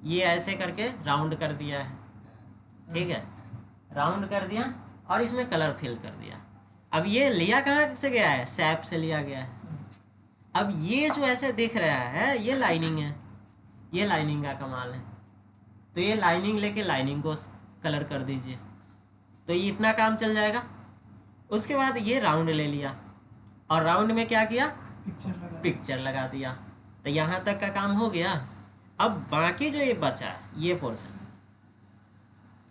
ये ऐसे करके राउंड कर दिया है, ठीक है, राउंड कर दिया और इसमें कलर फिल कर दिया। अब ये लिया कहाँ से गया है, सैप से लिया गया है। अब ये जो ऐसे दिख रहा है ये लाइनिंग है, ये लाइनिंग का कमाल है। तो ये लाइनिंग लेके लाइनिंग को कलर कर दीजिए, तो ये इतना काम चल जाएगा। उसके बाद ये राउंड ले लिया और राउंड में क्या किया, पिक्चर लगा दिया। तो यहाँ तक का काम हो गया। अब बाकी जो ये बचा है ये पोर्शन,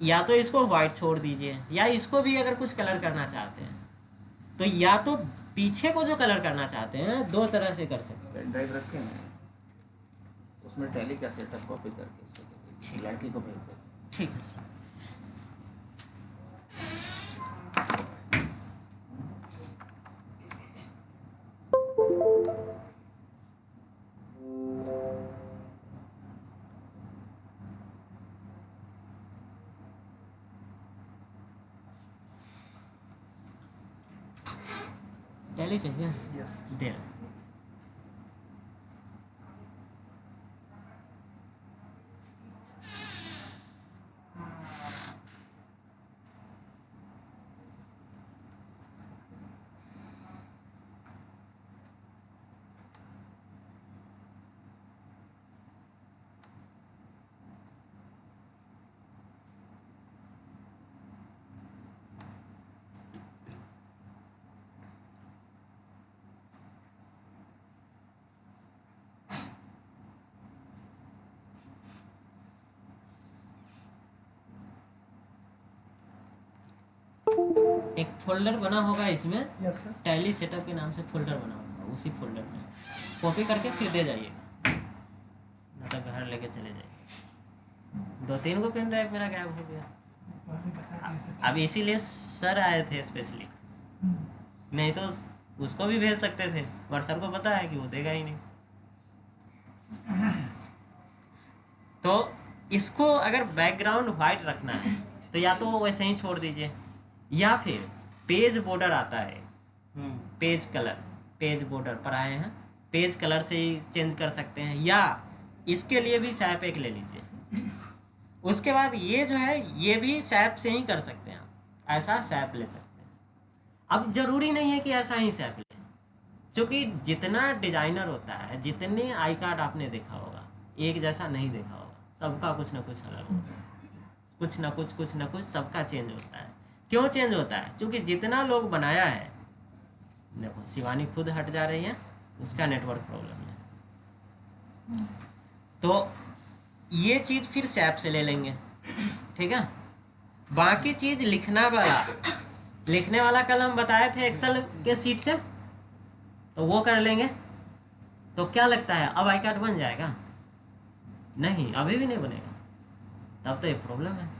या तो इसको व्हाइट छोड़ दीजिए, या इसको भी अगर कुछ कलर करना चाहते हैं तो या तो पीछे को जो कलर करना चाहते हैं दो तरह से कर सकते हैं। पेन ड्राइव रखे हैं, उसमें टैली का सेटअप कॉपी करके इसको लड़की को भेज दो। ठीक है सर। टैली चाहिए? यस। दे रहे। एक फोल्डर बना होगा इसमें, यस सर। टैली सेटअप के नाम से फोल्डर बना होगा, उसी फोल्डर में कॉपी करके फिर दे जाइए, ना तो घर लेके चले जाइए। 2-3 को पेन ड्राइव मेरा गायब हो गया। अब इसीलिए सर आए थे स्पेशली, नहीं तो उसको भी भेज सकते थे, पर सर को पता है कि वो देगा ही नहीं। तो इसको अगर बैकग्राउंड वाइट रखना है तो या तो वैसे ही छोड़ दीजिए, या फिर पेज बॉर्डर आता है, पेज कलर, पेज बॉर्डर पर आए हैं, पेज कलर से ही चेंज कर सकते हैं, या इसके लिए भी सैप एक ले लीजिए। उसके बाद ये जो है ये भी सैप से ही कर सकते हैं, आप ऐसा सैप ले सकते हैं। अब जरूरी नहीं है कि ऐसा ही सैप लें, क्योंकि जितना डिजाइनर होता है, जितने आई कार्ड आपने देखा होगा एक जैसा नहीं देखा होगा, सबका कुछ ना कुछ अलग होगा, कुछ ना कुछ सबका चेंज होता है। क्यों चेंज होता है? क्योंकि जितना लोग बनाया है, देखो शिवानी खुद हट जा रही है, उसका नेटवर्क प्रॉब्लम है, तो ये चीज़ फिर सैप से ले लेंगे, ठीक है। बाकी चीज़ लिखने वाला कल हम बताए थे एक्सेल के सीट से, तो वो कर लेंगे। तो क्या लगता है अब आई कार्ड बन जाएगा? नहीं, अभी भी नहीं बनेगा, तब तो ये प्रॉब्लम है।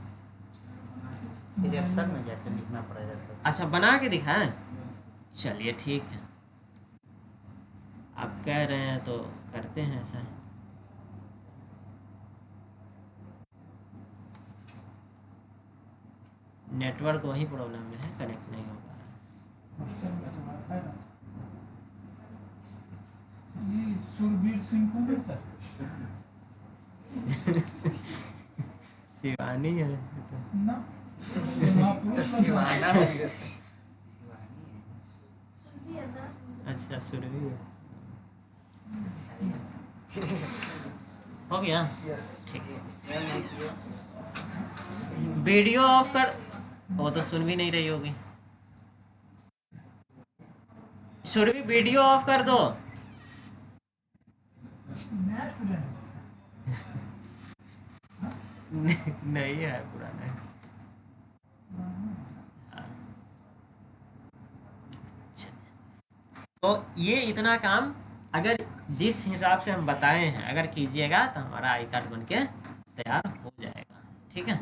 फिर एक्सेल में जाकर लिखना पड़ेगा सर। अच्छा, बना के दिखाएं? चलिए ठीक है, आप कह रहे हैं तो करते हैं ऐसा। नेटवर्क वही प्रॉब्लम में है, कनेक्ट नहीं हो पा रहा है। ये सुरबीर सिंह कौन है सर? शिवानी है ना तो शिवाना है। अच्छा, सुरभि है। हो गया? यस। ठीक है, वीडियो ऑफ कर। वो तो सुन भी नहीं रही होगी। सुरभि वीडियो ऑफ कर दो। नहीं है, पुराना है। तो ये इतना काम अगर जिस हिसाब से हम बताए हैं अगर कीजिएगा तो हमारा आई कार्ड बन के तैयार हो जाएगा, ठीक है।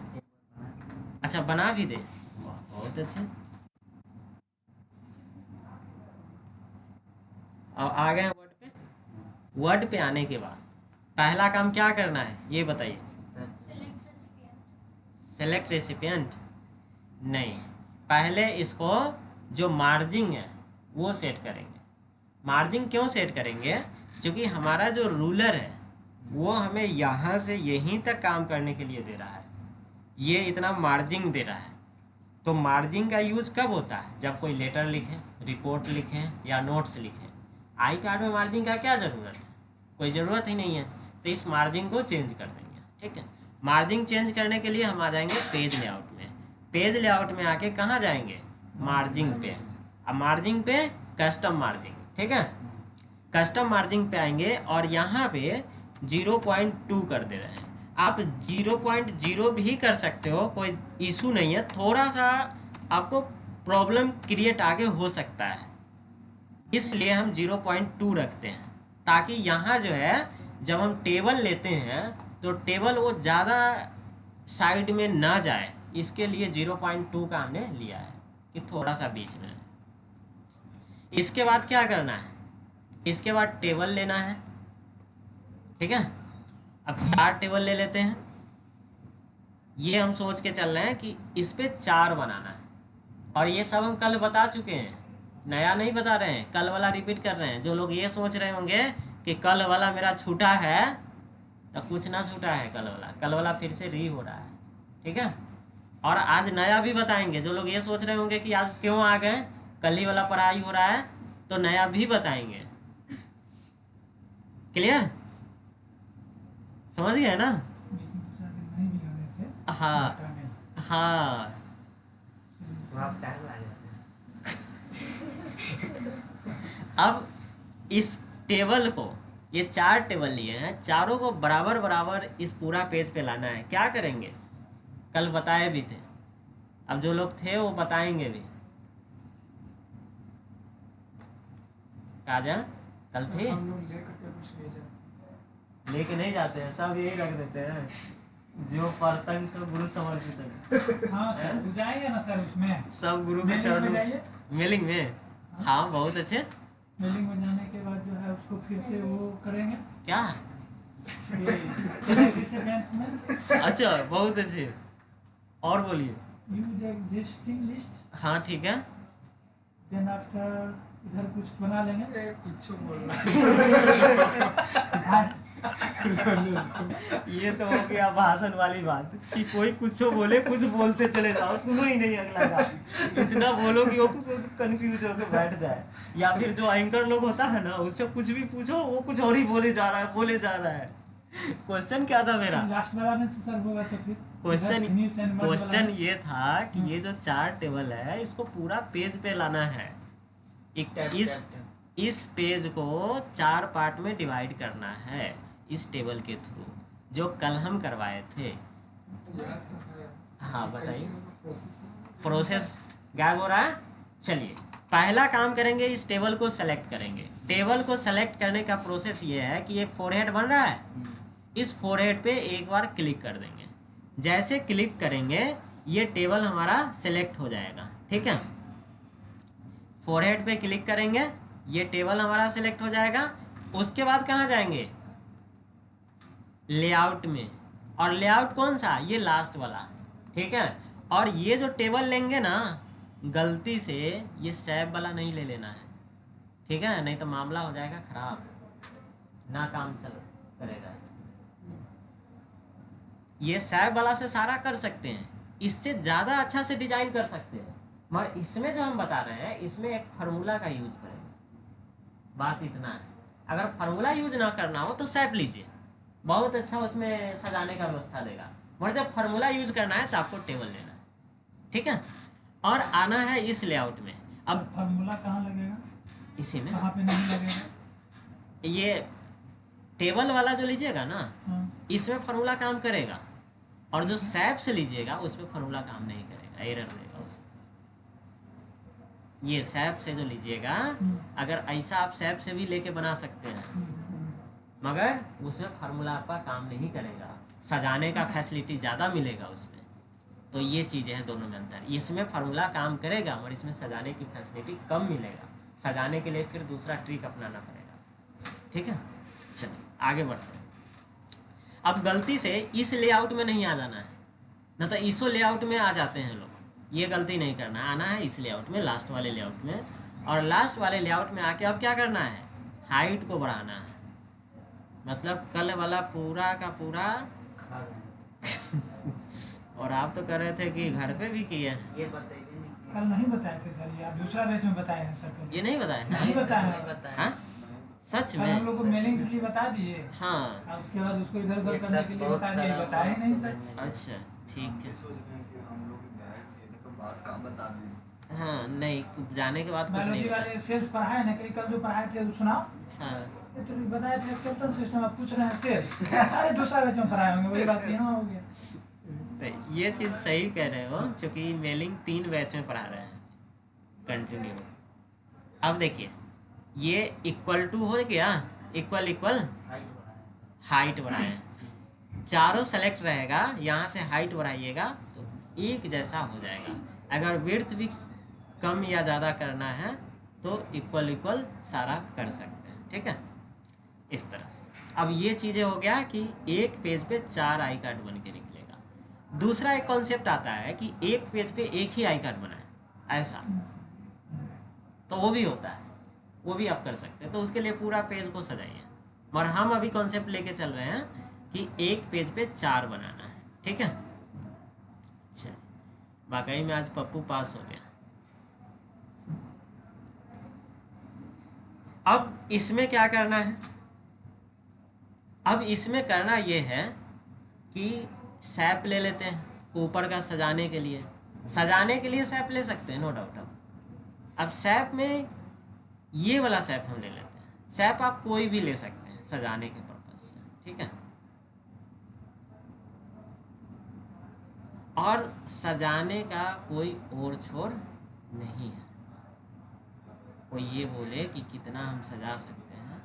अच्छा, बना भी दे, बहुत अच्छे। और आ गए वर्ड पे। वर्ड पे आने के बाद पहला काम क्या करना है ये बताइए। सेलेक्ट रेसिपिएंट नहीं, पहले इसको जो मार्जिंग है वो सेट करेंगे। मार्जिंग क्यों सेट करेंगे? क्योंकि हमारा जो रूलर है वो हमें यहाँ से यहीं तक काम करने के लिए दे रहा है, ये इतना मार्जिन दे रहा है। तो मार्जिन का यूज कब होता है? जब कोई लेटर लिखें, रिपोर्ट लिखें या नोट्स लिखें। आई कार्ड में मार्जिन का क्या ज़रूरत है? कोई ज़रूरत ही नहीं है। तो इस मार्जिन को चेंज कर देंगे, ठीक है। मार्जिन चेंज करने के लिए हम आ जाएंगे पेज लेआउट में। पेज लेआउट में आके कहाँ जाएंगे? मार्जिन पे। अब मार्जिन पे कस्टम मार्जिन, ठीक है। कस्टम मार्जिन पे आएंगे और यहाँ पे 0.2 कर दे रहे हैं। आप 0.0 भी कर सकते हो, कोई इशू नहीं है। थोड़ा सा आपको प्रॉब्लम क्रिएट आगे हो सकता है, इसलिए हम 0.2 रखते हैं, ताकि यहाँ जो है जब हम टेबल लेते हैं तो टेबल वो ज़्यादा साइड में ना जाए, इसके लिए 0.2 का हमने लिया है कि थोड़ा सा बीच में। इसके बाद क्या करना है? इसके बाद टेबल लेना है, ठीक है। अब 4 टेबल ले लेते हैं। ये हम सोच के चल रहे हैं कि इस पे 4 बनाना है, और ये सब हम कल बता चुके हैं, नया नहीं बता रहे हैं, कल वाला रिपीट कर रहे हैं। जो लोग ये सोच रहे होंगे कि कल वाला मेरा छूटा है, तो कुछ ना छूटा है। कल वाला फिर से री हो रहा है, ठीक है। और आज नया भी बताएंगे। जो लोग ये सोच रहे होंगे कि आज क्यों आ गए, कल ही वाला पढ़ाई हो रहा है, तो नया भी बताएंगे। क्लियर? समझ गए ना? नहीं बिगाड़ने से हाँ हटाने। हाँ। अब इस टेबल को, ये 4 टेबल लिए हैं, चारों को बराबर बराबर इस पूरा पेज पे लाना है। क्या करेंगे? कल बताए भी थे, अब जो लोग थे वो बताएंगे भी। काजल कल थे? हम लोग लेकर के कुछ ले जाते लेके नहीं जाते हैं, सब यही रख देते हैं। जो परतंग से गुरु समर्पित है। हाँ सर, तो जाएंगे ना सर उसमें, सब गुरु के मेलिंग में चरणों जाइए। मेलिंग में। हाँ बहुत अच्छे। मेलिंग में जाने के बाद जो है उसको फिर से वो करेंगे क्या? रिसिपेंट्स में। अच्छा बहुत अच्छे। और बोलिए। यूज एग्जिस्टिंग लिस्ट, हाँ ठीक है। देन आफ्टर इधर कुछ बना लेंगे। कुछ बोलना ये तो हो गया भाषण वाली बात कि कोई कुछ बोले, कुछ बोलते चले जाओ, सुनो ही नहीं अगला का। इतना बोलो कि वो कुछ कंफ्यूज होकर बैठ जाए। या फिर जो एंकर लोग होता है ना, उससे कुछ भी पूछो, वो कुछ और ही बोले जा रहा है। क्वेश्चन क्या था मेरा? लास्ट वाला में से सर होगा तो फिर क्वेश्चन ये था कि ये जो 4 टेबल है, इसको पूरा पेज पे लाना है। इस पेज को 4 पार्ट में डिवाइड करना है इस टेबल के थ्रू, जो कल हम करवाए थे। हाँ बताइए। प्रोसेस गायब हो रहा है। चलिए पहला काम करेंगे, इस टेबल को सेलेक्ट करेंगे। टेबल को सेलेक्ट करने का प्रोसेस ये है कि ये फोरहेड बन रहा है, इस फोरहेड पे एक बार क्लिक कर देंगे। जैसे क्लिक करेंगे ये टेबल हमारा सेलेक्ट हो जाएगा, ठीक है। फोरहेड पे क्लिक करेंगे, ये टेबल हमारा सेलेक्ट हो जाएगा। उसके बाद कहाँ जाएंगे? लेआउट में। और लेआउट कौन सा? ये लास्ट वाला, ठीक है। और ये जो टेबल लेंगे ना, गलती से ये सैब वाला नहीं ले लेना है, ठीक है, नहीं तो मामला हो जाएगा खराब, ना काम चल करेगा। ये सैब वाला से सारा कर सकते हैं, इससे ज़्यादा अच्छा से डिजाइन कर सकते हैं, मगर इसमें जो हम बता रहे हैं, इसमें एक फार्मूला का यूज करेंगे। बात इतना है, अगर फार्मूला यूज ना करना हो तो सैप लीजिए, बहुत अच्छा उसमें सजाने का व्यवस्था देगा। मगर जब फार्मूला यूज करना है तो आपको टेबल लेना है, ठीक है। और आना है इस लेआउट में। अब फार्मूला कहाँ लगेगा? इसी में। कहाँ पे नहीं लगेगा? ये टेबल वाला जो लीजिएगा ना, हाँ। इसमें फार्मूला काम करेगा, और जो सैप से लीजिएगा उसमें फार्मूला काम नहीं करेगा, एरर देगा उसमें। ये सैप से जो लीजिएगा, अगर ऐसा आप सैप से भी लेके बना सकते हैं, मगर उसमें फार्मूला आपका काम नहीं करेगा, सजाने का फैसिलिटी ज़्यादा मिलेगा उसमें। तो ये चीज़ें हैं दोनों में अंतर। इसमें फार्मूला काम करेगा और इसमें सजाने की फैसिलिटी कम मिलेगा, सजाने के लिए फिर दूसरा ट्रिक अपनाना पड़ेगा, ठीक है। चलिए आगे बढ़ते हैं। अब गलती से इस लेआउट में नहीं आ जाना है, न तो इसो लेआउट में आ जाते हैं लोग, ये गलती नहीं करना, आना है इस लेआउट में, लास्ट वाले लेआउट में। और लास्ट वाले लेआउट में आके अब क्या करना है? हाइट को बढ़ाना है, मतलब कल वाला पूरा का पूरा। खा गए। और आप तो कर रहे थे कि घर पे भी किए हैं। ये बताइए नहीं। कल नहीं बताए थे सर, ये आप दूसरा बैच में बताए हैं सर पहले। ये नहीं बताया नहीं है? बताया नहीं है। बताया। हाँ? सच कल हम में? लोग को मेलिंग खाली बता दिए, हाँ। और उसके बाद उसको इधर उधर एक करने साथ के लिए बहुत बता दिए, सारा बताए उसको नहीं सर। करने लगे। अच्छा ठीक है। सोच रहे हैं कि हम लोग गए थे, देखो बात काम बता दी। हाँ नहीं, जाने के बाद कुछ नहीं बायोलॉजी बताया। वाले सेल्स पढ़ाए ना, कल कल जो पढ़ाए थे वो सुनाओ। हाँ ये तो बताए थे स्केलेटल सिस्टम, आप पूछ रहे हैं सेल्स। अरे दूसरा बैच में पढ़ाए होंगे, वही बात यहाँ हो गया। तो ये चीज़ सही कह रहे हो, क्योंकि मेलिंग 3 बैच में पढ़ा रहे हैं कंटिन्यू। अब देखिए, ये इक्वल टू हो गया, इक्वल इक्वल हाइट बढ़ाया। हाइट बढ़ाएं। चारों सेलेक्ट रहेगा, यहाँ से हाइट बढ़ाइएगा तो एक जैसा हो जाएगा। अगर विड्थ भी कम या ज़्यादा करना है तो इक्वल इक्वल सारा कर सकते हैं, ठीक है, इस तरह से। अब ये चीज़ें हो गया कि एक पेज पे 4 आई कार्ड बन के निकलेगा। दूसरा एक कॉन्सेप्ट आता है कि एक पेज पे एक ही आई कार्ड बनाए, ऐसा तो वो भी होता है, वो भी आप कर सकते हैं। तो उसके लिए पूरा पेज को सजाइए। और हम अभी कॉन्सेप्ट लेके चल रहे हैं कि एक पेज पे 4 बनाना है, ठीक है। चलिए, वाकई में आज पप्पू पास हो गया। अब इसमें क्या करना है? अब इसमें करना ये है कि सैप ले लेते हैं ऊपर का सजाने के लिए। सजाने के लिए सैप ले सकते हैं, नो डाउट। अब सैप में ये वाला सैप हम ले लेते हैं। सैप आप कोई भी ले सकते हैं सजाने के पर्पज से, ठीक है। और सजाने का कोई और छोर नहीं है। कोई ये बोले कि कितना हम सजा सकते हैं,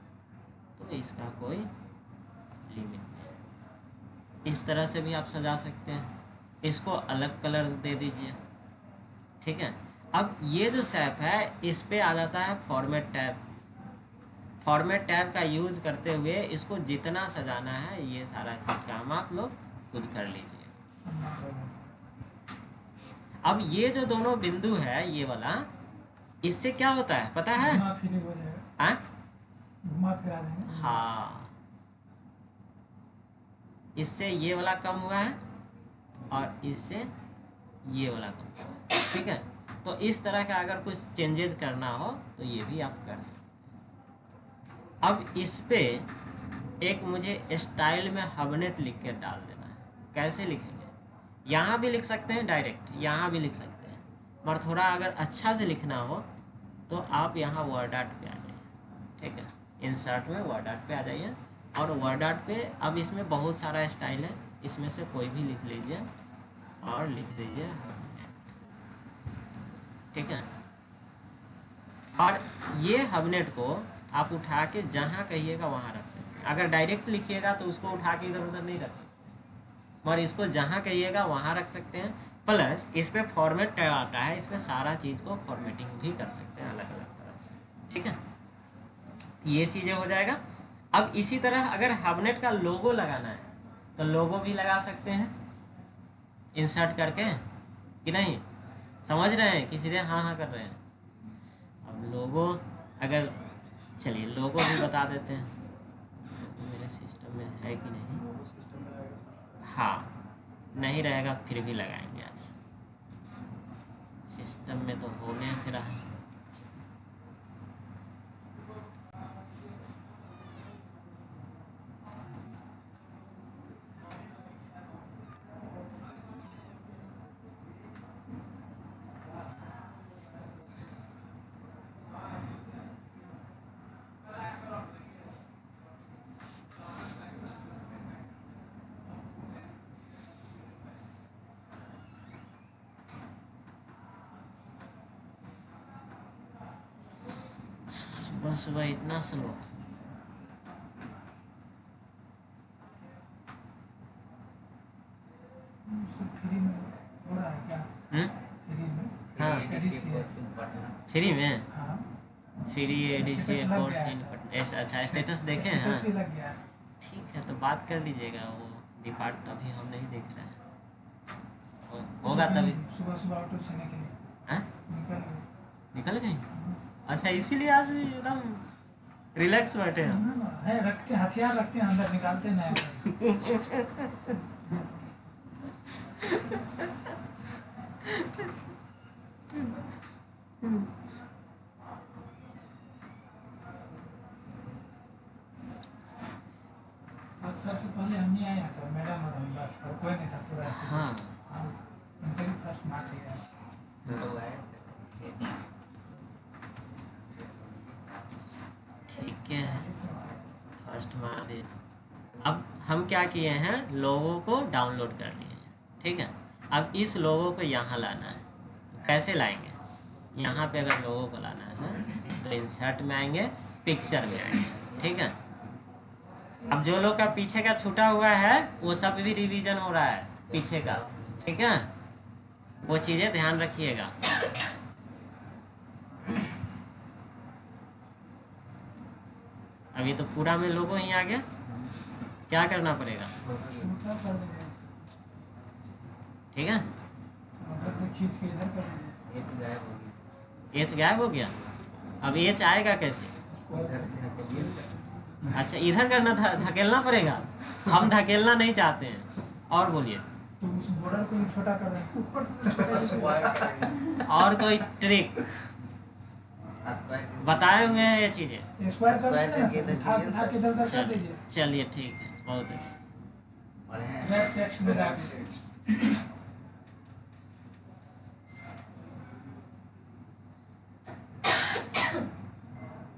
तो इसका कोई लिमिट नहीं। इस तरह से भी आप सजा सकते हैं। इसको अलग कलर दे दीजिए, ठीक है। अब ये जो सैप है, इस पे आ जाता है फॉर्मेट टैब। फॉर्मेट टैब का यूज़ करते हुए इसको जितना सजाना है, ये सारा काम आप लोग खुद कर लीजिए। अब ये जो दोनों बिंदु है, ये वाला, इससे क्या होता है पता है? घुमा फिर हो जाएगा, हाँ घुमा फिरा देंगे। हाँ, इससे ये वाला कम हुआ है और इससे ये वाला कम हुआ है, ठीक है। तो इस तरह का अगर कुछ चेंजेस करना हो तो ये भी आप कर सकते हैं। अब इस पे एक मुझे स्टाइल में हबनेट लिख के डाल देना है। कैसे लिखेंगे? यहाँ भी लिख सकते हैं डायरेक्ट, यहाँ भी लिख सकते हैं, मगर थोड़ा अगर अच्छा से लिखना हो तो आप यहाँ वर्ड आर्ट पे आ जाइए, ठीक है। इंसर्ट में वर्ड आर्ट पे आ जाइए, और वर्ड आर्ट पे अब इसमें बहुत सारा स्टाइल है, इसमें से कोई भी लिख लीजिए और लिख दीजिए, ठीक है। और ये हबनेट को आप उठा के जहाँ कहिएगा वहाँ रख सकते हैं। अगर डायरेक्ट लिखिएगा तो उसको उठा के इधर उधर नहीं रख सकते, और इसको जहाँ कहिएगा वहाँ रख सकते हैं। प्लस इस पर फॉर्मेट टैब आता है, इस पर सारा चीज़ को फॉर्मेटिंग भी कर सकते हैं अलग अलग तरह से, ठीक है। ये चीज़ें हो जाएगा। अब इसी तरह अगर हबनेट का लोगो लगाना है तो लोगो भी लगा सकते हैं इंसर्ट करके, कि नहीं? समझ रहे हैं कि सीधे हाँ हाँ कर रहे हैं? अब लोगो अगर, चलिए लोगो भी बता देते हैं। तो मेरे सिस्टम में है कि नहीं? हाँ, नहीं रहेगा फिर भी लगाएंगे आज। सिस्टम में तो होने से रहा। सुबह सुबह इतना स्लो। फ्री में हो रहा है क्या? फ्री में? हाँ, फ्री में हाँ, फ्री एडीसी स्टेटस लग कोर्स गया इन है। अच्छा स्टेटस देखे हैं? स्टेटस भी हाँ लग गया। ठीक है, तो बात कर लीजिएगा। वो डिफॉल्ट अभी हम नहीं देख रहे हैं, होगा तभी। सुबह सुबह ऑटो सीने के लिए हाँ निकल गए। निकल गई? अच्छा, इसीलिए आज एकदम रिलैक्स बैठे हैं। है रखते हैं, हथियार रखते हैं अंदर, निकालते नहीं। और सबसे पहले हम ही आए हैं सर, मैडम और हम, बस और कोई नहीं था पूरा। हाँ उनसे भी फर्स्ट मार दिया। ठीक है, फर्स्ट मार दे। अब हम क्या किए हैं, लोगों को डाउनलोड कर लिए हैं, ठीक है। अब इस लोगों को यहाँ लाना है। कैसे लाएंगे, यहाँ पे अगर लोगों को लाना है तो इंसर्ट में आएंगे, पिक्चर में आएंगे, ठीक है। अब जो लोग का पीछे का छूटा हुआ है वो सब भी रिवीजन हो रहा है पीछे का, ठीक है। वो चीज़ें ध्यान रखिएगा। अभी तो पूरा में लोगों ही आ गया, क्या करना पड़ेगा, छोटा कर देंगे, ठीक है। उधर से खींच के इधर कर देंगे। एच गायब हो गया। अब एच आएगा कैसे, अच्छा इधर करना था, धकेलना पड़ेगा। हम धकेलना नहीं चाहते हैं। और बोलिए, तो उस बॉर्डर को ही छोटा कर देंगे, ऊपर से छोटा स्क्वायर और कोई ट्रिक बताए हुए हैं ये चीजें। स्क्वायर कर देंगे ना सर, उठा के इधर उधर कर दीजिए। चलिए ठीक है, बहुत अच्छा। वेब टेक्स्ट में डाल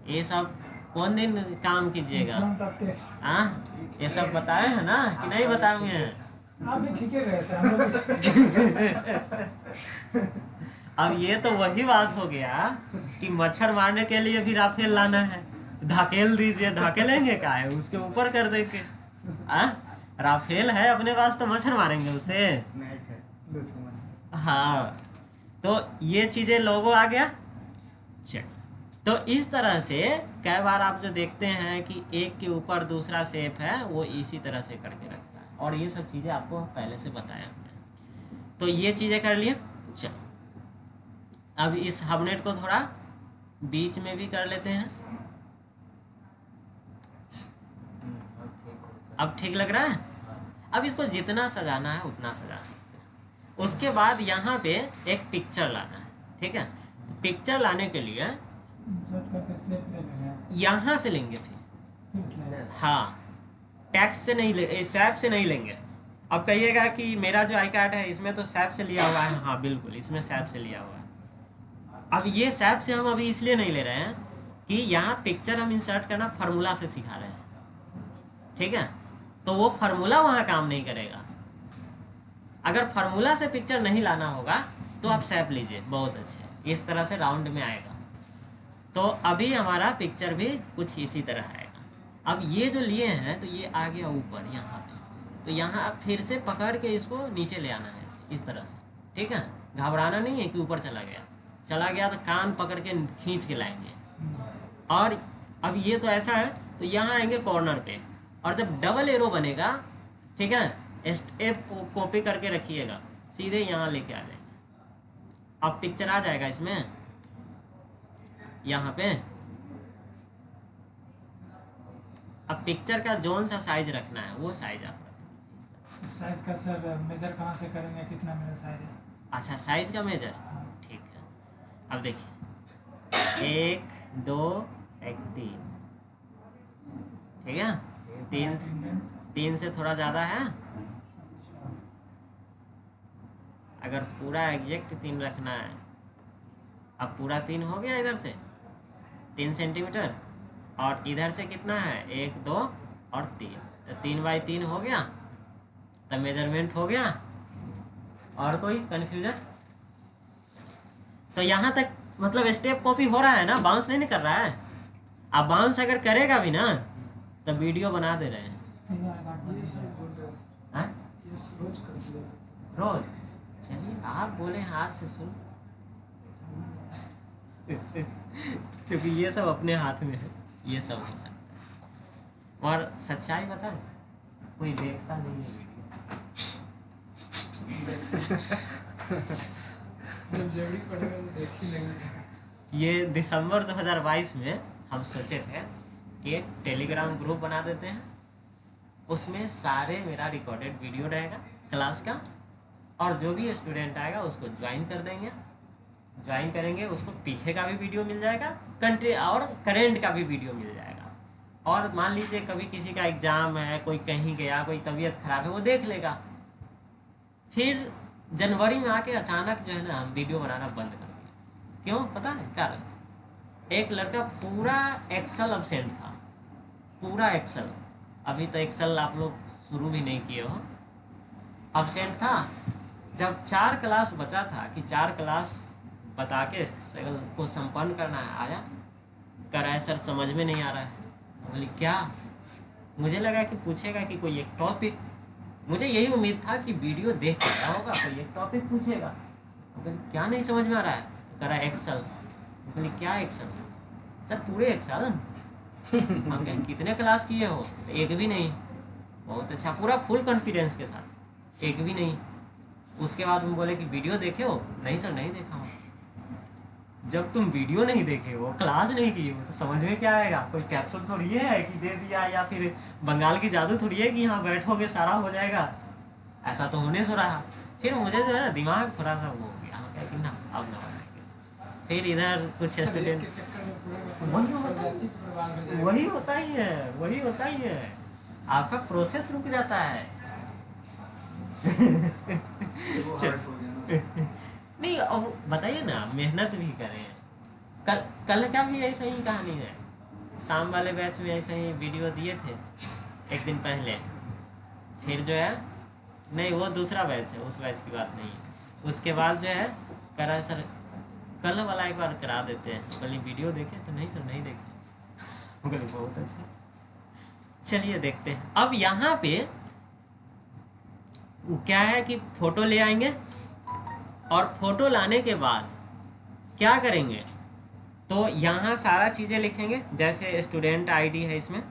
ये सब कौन दिन काम कीजिएगा, फ्रंट ऑफ टेक्स्ट। हाँ ये सब बताए हैं ना कि नहीं बताए हुए हैं। आप भी ठीक है गए सर, हम लोग भी ठीक है। अब ये तो वही बात हो गया कि मच्छर मारने के लिए भी राफेल लाना है, धकेल दीजिए, धकेलेंगे क्या है, उसके ऊपर कर देंगे। राफेल है अपने पास तो मच्छर मारेंगे उसे। हाँ तो ये चीजें लोगो आ गया। चल तो इस तरह से कई बार आप जो देखते हैं कि एक के ऊपर दूसरा शेप है वो इसी तरह से करके रखता है, और ये सब चीज़ें आपको पहले से बताया हमने। तो ये चीज़ें कर लिए। चल अब इस हबनेट को थोड़ा बीच में भी कर लेते हैं। अब ठीक लग रहा है। अब इसको जितना सजाना है उतना सजा सकते हैं। उसके बाद यहाँ पे एक पिक्चर लाना है, ठीक है। पिक्चर लाने के लिए यहाँ से लेंगे फिर, हाँ टैक्स से नहीं ले, सैप से नहीं लेंगे। अब कहिएगा कि मेरा जो आई कार्ड है इसमें तो सैप से लिया हुआ है, हाँ बिल्कुल इसमें सैप से लिया हुआ है। अब ये सैप से हम अभी इसलिए नहीं ले रहे हैं कि यहाँ पिक्चर हम इंसर्ट करना फार्मूला से सिखा रहे हैं, ठीक है। तो वो फार्मूला वहाँ काम नहीं करेगा। अगर फार्मूला से पिक्चर नहीं लाना होगा तो आप सैप लीजिए, बहुत अच्छे, इस तरह से राउंड में आएगा। तो अभी हमारा पिक्चर भी कुछ इसी तरह आएगा। अब ये जो लिए हैं तो ये आ गया ऊपर यहाँ पे, तो यहाँ आप फिर से पकड़ के इसको नीचे ले आना है इस तरह से, ठीक है। घबराना नहीं है कि ऊपर चला गया तो कान पकड़ के खींच के लाएंगे। और अब ये तो ऐसा है तो यहाँ आएंगे कॉर्नर पे, और जब डबल एरो बनेगा, ठीक है, स्टेप कॉपी करके रखिएगा, सीधे यहाँ लेके आ जाएंगे। अब पिक्चर आ जाएगा इसमें, यहाँ पे। अब पिक्चर का जोन सा साइज रखना है वो साइज आप साइज का सर मेजर कहाँ से करेंगे, कितना मेरा साइज है? अच्छा साइज का मेजर, ठीक है। अब देखिए 1 2 1 3, ठीक है। 3 से थोड़ा ज़्यादा है। अगर पूरा एग्जैक्ट 3 रखना है, अब पूरा 3 हो गया, इधर से 3 सेंटीमीटर, और इधर से कितना है 1 2 और 3, तो 3 बाई 3 हो गया, तो मेजरमेंट हो गया। और कोई कन्फ्यूजन? तो यहाँ तक मतलब स्टेप कॉपी हो रहा है ना, बाउंस नहीं कर रहा है। अब बाउंस अगर करेगा भी ना तो वीडियो बना दे रहे हैं। रोज चलिए आप बोले हाथ से सुन, क्योंकि ये सब अपने हाथ में है, ये सब हो सकता है। और सच्चाई बताएं, कोई देखता नहीं है वीडियो। ये दिसंबर 2022 में हम सोचे थे कि एक टेलीग्राम ग्रुप बना देते हैं, उसमें सारे मेरा रिकॉर्डेड वीडियो रहेगा क्लास का, और जो भी स्टूडेंट आएगा उसको ज्वाइन कर देंगे, ज्वाइन करेंगे, उसको पीछे का भी वीडियो मिल जाएगा, कंट्री और करेंट का भी वीडियो मिल जाएगा। और मान लीजिए कभी किसी का एग्ज़ाम है, कोई कहीं गया, कोई तबीयत खराब है, वो देख लेगा। फिर जनवरी में आके अचानक जो है ना हम वीडियो बनाना बंद कर दिया। क्यों पता है कारण? एक लड़का पूरा एक्सेल अब्सेंट था, पूरा एक्सेल, अभी तो एक्सेल आप लोग शुरू भी नहीं किए हो, अब्सेंट था। जब 4 क्लास बचा था कि 4 क्लास बता के को संपन्न करना है, आया कह रहा है सर समझ में नहीं आ रहा है। बोली क्या? मुझे लगा कि पूछेगा कि कोई एक टॉपिक, मुझे यही उम्मीद था कि वीडियो देख के क्या होगा, कोई एक टॉपिक पूछेगा। बोली क्या नहीं समझ में आ रहा है? कह रहा है एक्सेल। बोली क्या एक्सेल? सर पूरे एक्सेल। हम कहें कितने क्लास किए हो? एक भी नहीं। बहुत अच्छा, पूरा फुल कॉन्फिडेंस के साथ, एक भी नहीं। उसके बाद हम बोले कि वीडियो देखे हो? नहीं सर नहीं देखा हूँ। जब तुम वीडियो नहीं देखे हो, क्लास नहीं की हो, तो समझ में क्या आएगा? कोई कैप्सूल थोड़ी है कि दे दिया, या फिर बंगाल की जादू थोड़ी है कि यहाँ बैठोगे सारा हो जाएगा। ऐसा तो होने से रहा। फिर मुझे जो है ना दिमाग थोड़ा सा वो हो गया, हम कहे कि ना अब ना बनाएंगे। फिर इधर कुछ स्टूडेंट, वही होता ही है, वही होता ही है, आपका प्रोसेस रुक जाता है। नहीं अब बताइए ना, मेहनत भी करें। कल का भी ऐसा ही कहानी है, शाम वाले बैच में ऐसे ही वीडियो दिए थे एक दिन पहले। फिर जो है, नहीं वो दूसरा बैच है, उस बैच की बात नहीं है। उसके बाद जो है कह रहा है सर कल वाला एक बार करा देते हैं। कल वीडियो देखे? तो नहीं सर नहीं देखे। बोले बहुत अच्छा, चलिए देखते हैं। अब यहाँ पे क्या है कि फोटो ले आएंगे, और फोटो लाने के बाद क्या करेंगे, तो यहाँ सारा चीज़ें लिखेंगे। जैसे स्टूडेंट आईडी है इसमें,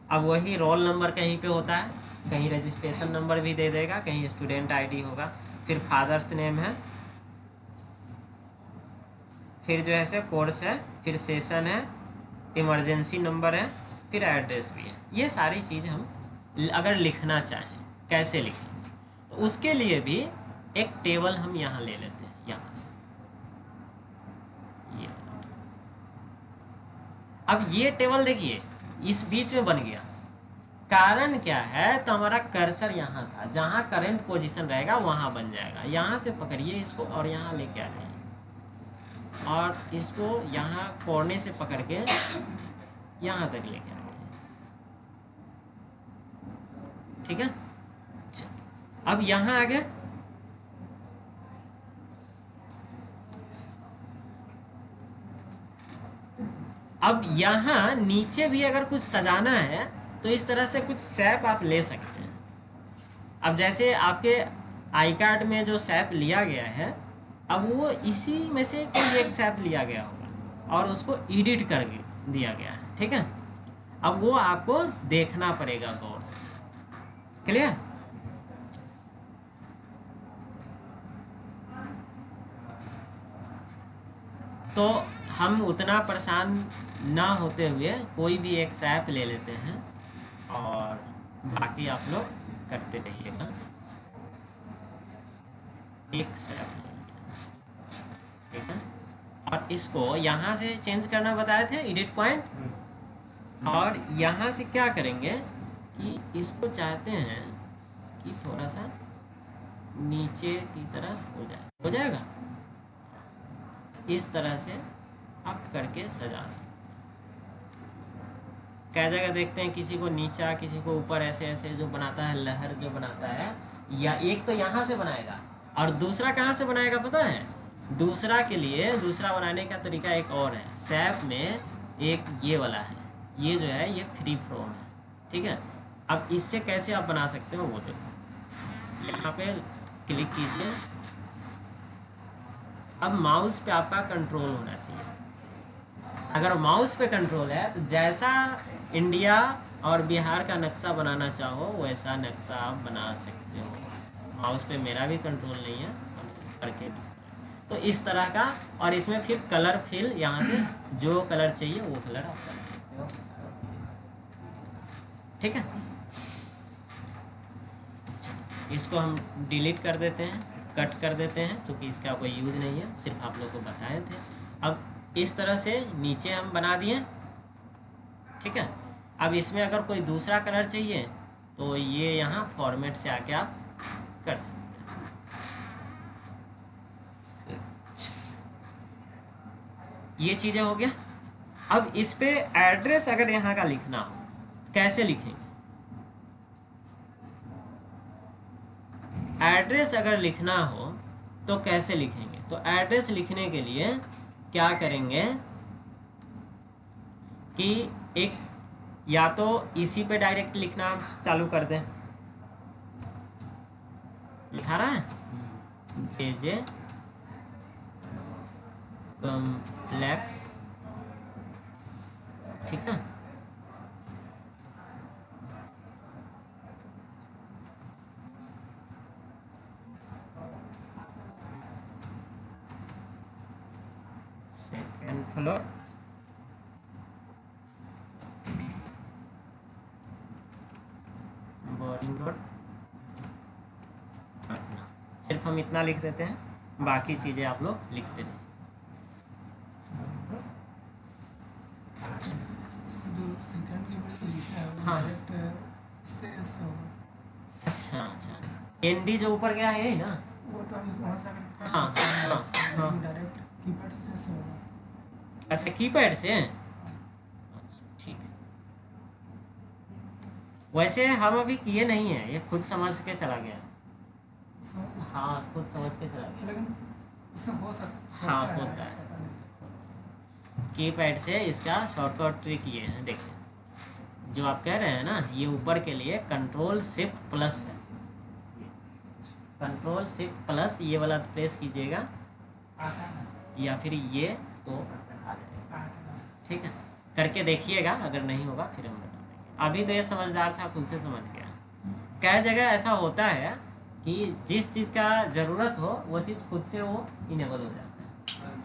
अब वही रोल नंबर कहीं पे होता है, कहीं रजिस्ट्रेशन नंबर भी दे देगा, कहीं स्टूडेंट आईडी होगा, फिर फादर्स नेम है, फिर जो है से कोर्स है, फिर सेशन है, इमरजेंसी नंबर है, फिर एड्रेस भी है। ये सारी चीज़ हम अगर लिखना चाहें कैसे लिखें, तो उसके लिए भी एक टेबल हम यहाँ ले लेते हैं, यहाँ से ये। अब ये टेबल देखिए इस बीच में बन गया, कारण क्या है, तो हमारा कर्सर यहाँ था, जहाँ करंट पोजीशन रहेगा वहाँ बन जाएगा। यहाँ से पकड़िए इसको और यहाँ लेके आ जाइए, और इसको यहाँ कोने से पकड़ के यहाँ तक लेके आ जाइए, ठीक है। अब यहाँ आ गए, अब यहाँ नीचे भी अगर कुछ सजाना है तो इस तरह से कुछ शेप आप ले सकते हैं। अब जैसे आपके आई कार्ड में जो शेप लिया गया है, अब वो इसी में से कोई एक शेप लिया गया होगा और उसको एडिट कर दिया गया है, ठीक है। अब वो आपको देखना पड़ेगा गौर से, क्लियर। तो हम उतना परेशान ना होते हुए कोई भी एक शेप ले लेते हैं और बाकी आप लोग करते रहिएगा। एक शेप ले लेते हैं, ठीक है। और इसको यहाँ से चेंज करना बताए थे, एडिट पॉइंट, और यहाँ से क्या करेंगे कि इसको चाहते हैं कि थोड़ा सा नीचे की तरह हो जाएगा। इस तरह से आप करके सजा सकते हैं। कई जगह देखते हैं किसी को नीचा, किसी को ऊपर, ऐसे ऐसे जो बनाता है, लहर जो बनाता है, या एक तो यहाँ से बनाएगा और दूसरा कहाँ से बनाएगा पता है। दूसरा के लिए दूसरा बनाने का तरीका एक और है, शेप में एक ये वाला है, ये जो है ये फ्री फ्रॉम है, ठीक है। अब इससे कैसे आप बना सकते हो वो देखो, यहाँ पे क्लिक कीजिए। अब माउस पे आपका कंट्रोल होना चाहिए। अगर माउस पे कंट्रोल है तो जैसा इंडिया और बिहार का नक्शा बनाना चाहो वैसा नक्शा आप बना सकते हो। माउस पे मेरा भी कंट्रोल नहीं है, हम करके तो इस तरह का। और इसमें फिर कलर फिल, यहाँ से जो कलर चाहिए वो कलर आप कर सकते हो। ठीक है, इसको हम डिलीट कर देते हैं, कट कर देते हैं, क्योंकि इसका कोई यूज़ नहीं है, सिर्फ आप लोगों को बताए थे। अब इस तरह से नीचे हम बना दिए, ठीक है। अब इसमें अगर कोई दूसरा कलर चाहिए तो ये यहाँ फॉर्मेट से आके आप कर सकते हैं। ये चीज़ें हो गया। अब इस पे एड्रेस अगर यहाँ का लिखना हो तो कैसे लिखेंगे? एड्रेस अगर लिखना हो तो कैसे लिखेंगे? तो एड्रेस लिखने के लिए क्या करेंगे कि एक या तो इसी पे डायरेक्ट लिखना चालू कर दें, लिखा रहा है जे कॉम्प्लेक्स, ठीक है। Second floor, boring road, Patna. सिर्फ हम इतना लिख देते हैं, बाकी चीजें आप लोग लिखते नहीं। जो सेकंड के बाद लिखा है वो हाँ। डायरेक्ट इससे ऐसा होगा। अच्छा अच्छा, एनडी जो ऊपर गया है यही ना? वो तो हम वहाँ से अगर कर हाँ, सकते हैं, हाँ, इसको, हाँ। लेकिन डायरेक्ट कीपैड से कैसे होगा? अच्छा, कीपैड से। अच्छा, ठीक है। वैसे हम अभी किए नहीं है, ये खुद समझ के चला गया। समझ हाँ, खुद समझ के चला गया। लेकिन उससे हो सकता हाँ, होता है। पता नहीं। कीपैड से इसका शॉर्टकट ट्रिक ये है, देखिए जो आप कह रहे हैं ना, ये ऊपर के लिए कंट्रोल शिफ्ट प्लस है। कंट्रोल शिफ्ट प्लस ये वाला प्रेस कीजिएगा आता है ना? या फिर ये तो आ जाएगा, आता है। ठीक है। करके देखिएगा, अगर नहीं होगा फिर हम बता देंगे। अभी तो ये समझदार था, खुद से समझ गया। कई जगह ऐसा होता है कि जिस चीज़ का ज़रूरत हो वो चीज़ खुद से वो इनेबल हो जाता है।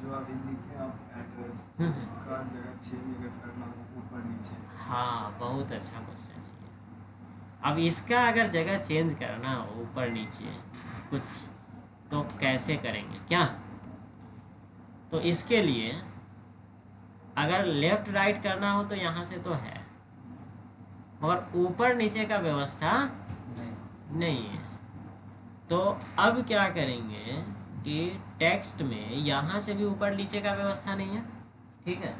जो अभी लिखे आप एड्रेस, हम्म। उसका जगह चेंज अगर करना हो ऊपर नीचे, हाँ, बहुत अच्छा क्वेश्चन है ये। अब इसका अगर जगह चेंज करना हो ऊपर नीचे कुछ, तो कैसे करेंगे क्या? तो इसके लिए अगर लेफ्ट राइट करना हो तो यहाँ से तो है, मगर ऊपर नीचे का व्यवस्था नहीं है। तो अब क्या करेंगे कि टेक्स्ट में यहाँ से भी ऊपर नीचे का व्यवस्था नहीं है, ठीक है।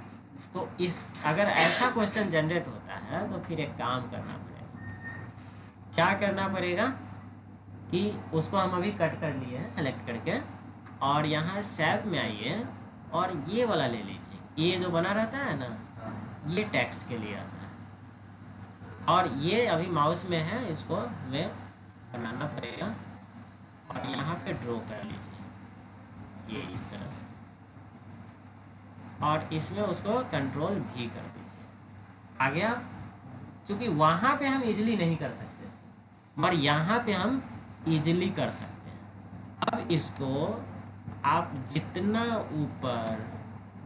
तो इस अगर ऐसा क्वेश्चन जनरेट होता है तो फिर एक काम करना पड़ेगा। क्या करना पड़ेगा कि उसको हम अभी कट कर लिए हैं सेलेक्ट करके, और यहाँ शेप में आइए और ये वाला ले लीजिए। ये जो बना रहता है ना, ये टेक्स्ट के लिए आता है, और ये अभी माउस में है, इसको हमें बनाना पड़ेगा और यहाँ पे ड्रॉ कर लीजिए ये इस तरह से, और इसमें उसको कंट्रोल भी कर दीजिए। आ गया? क्योंकि वहाँ पे हम इजीली नहीं कर सकते थे, मगर यहाँ पे हम इजीली कर सकते हैं। अब इसको आप जितना ऊपर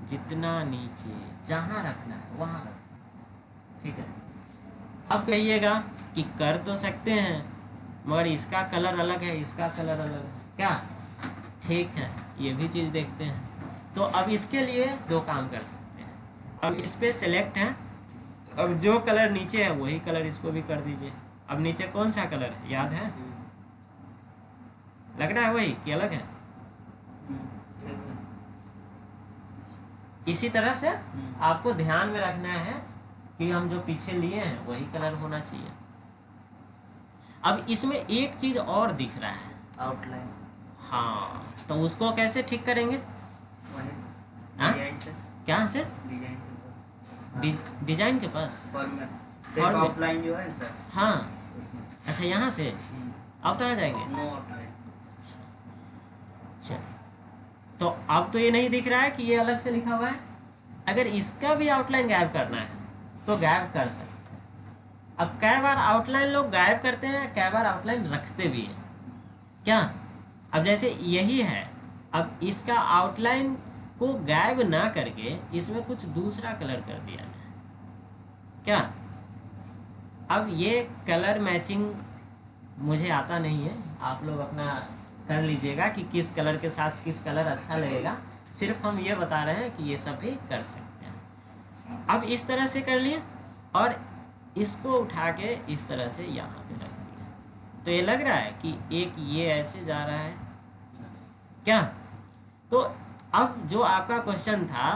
जितना नीचे जहाँ रखना है वहाँ रख, ठीक है। अब कहिएगा कि कर तो सकते हैं मगर इसका कलर अलग है, इसका कलर अलग है, क्या? ठीक है, ये भी चीज़ देखते हैं। तो अब इसके लिए दो काम कर सकते हैं। अब इस पे सेलेक्ट है, अब जो कलर नीचे है वही कलर इसको भी कर दीजिए। अब नीचे कौन सा कलर है याद है? लग रहा है वही कि अलग है? इसी तरह से आपको ध्यान में रखना है कि हम जो पीछे लिए हैं वही कलर होना चाहिए। अब इसमें एक चीज और दिख रहा है, आउटलाइन। हाँ, तो उसको कैसे ठीक करेंगे? हाँ? क्या से? डिजाइन के पास? Format Format। आउटलाइन जो है सर, हाँ, उसमें अच्छा, यहाँ से अब कहाँ जाएंगे? No outline. चलो, तो अब तो ये नहीं दिख रहा है कि ये अलग से लिखा हुआ है। अगर इसका भी आउटलाइन गायब करना है तो गायब कर सकते हैं। अब कई बार आउटलाइन लोग गायब करते हैं, कई बार आउटलाइन रखते भी हैं, क्या? अब जैसे यही है, अब इसका आउटलाइन को गायब ना करके इसमें कुछ दूसरा कलर कर दिया जाए, क्या? अब ये कलर मैचिंग मुझे आता नहीं है, आप लोग अपना कर लीजिएगा कि किस कलर के साथ किस कलर अच्छा लगेगा। सिर्फ हम ये बता रहे हैं कि ये सब भी कर सकते हैं। अब इस तरह से कर लिए और इसको उठा के इस तरह से यहाँ पे रख दिया, तो ये लग रहा है कि एक ये ऐसे जा रहा है क्या। तो अब जो आपका क्वेश्चन था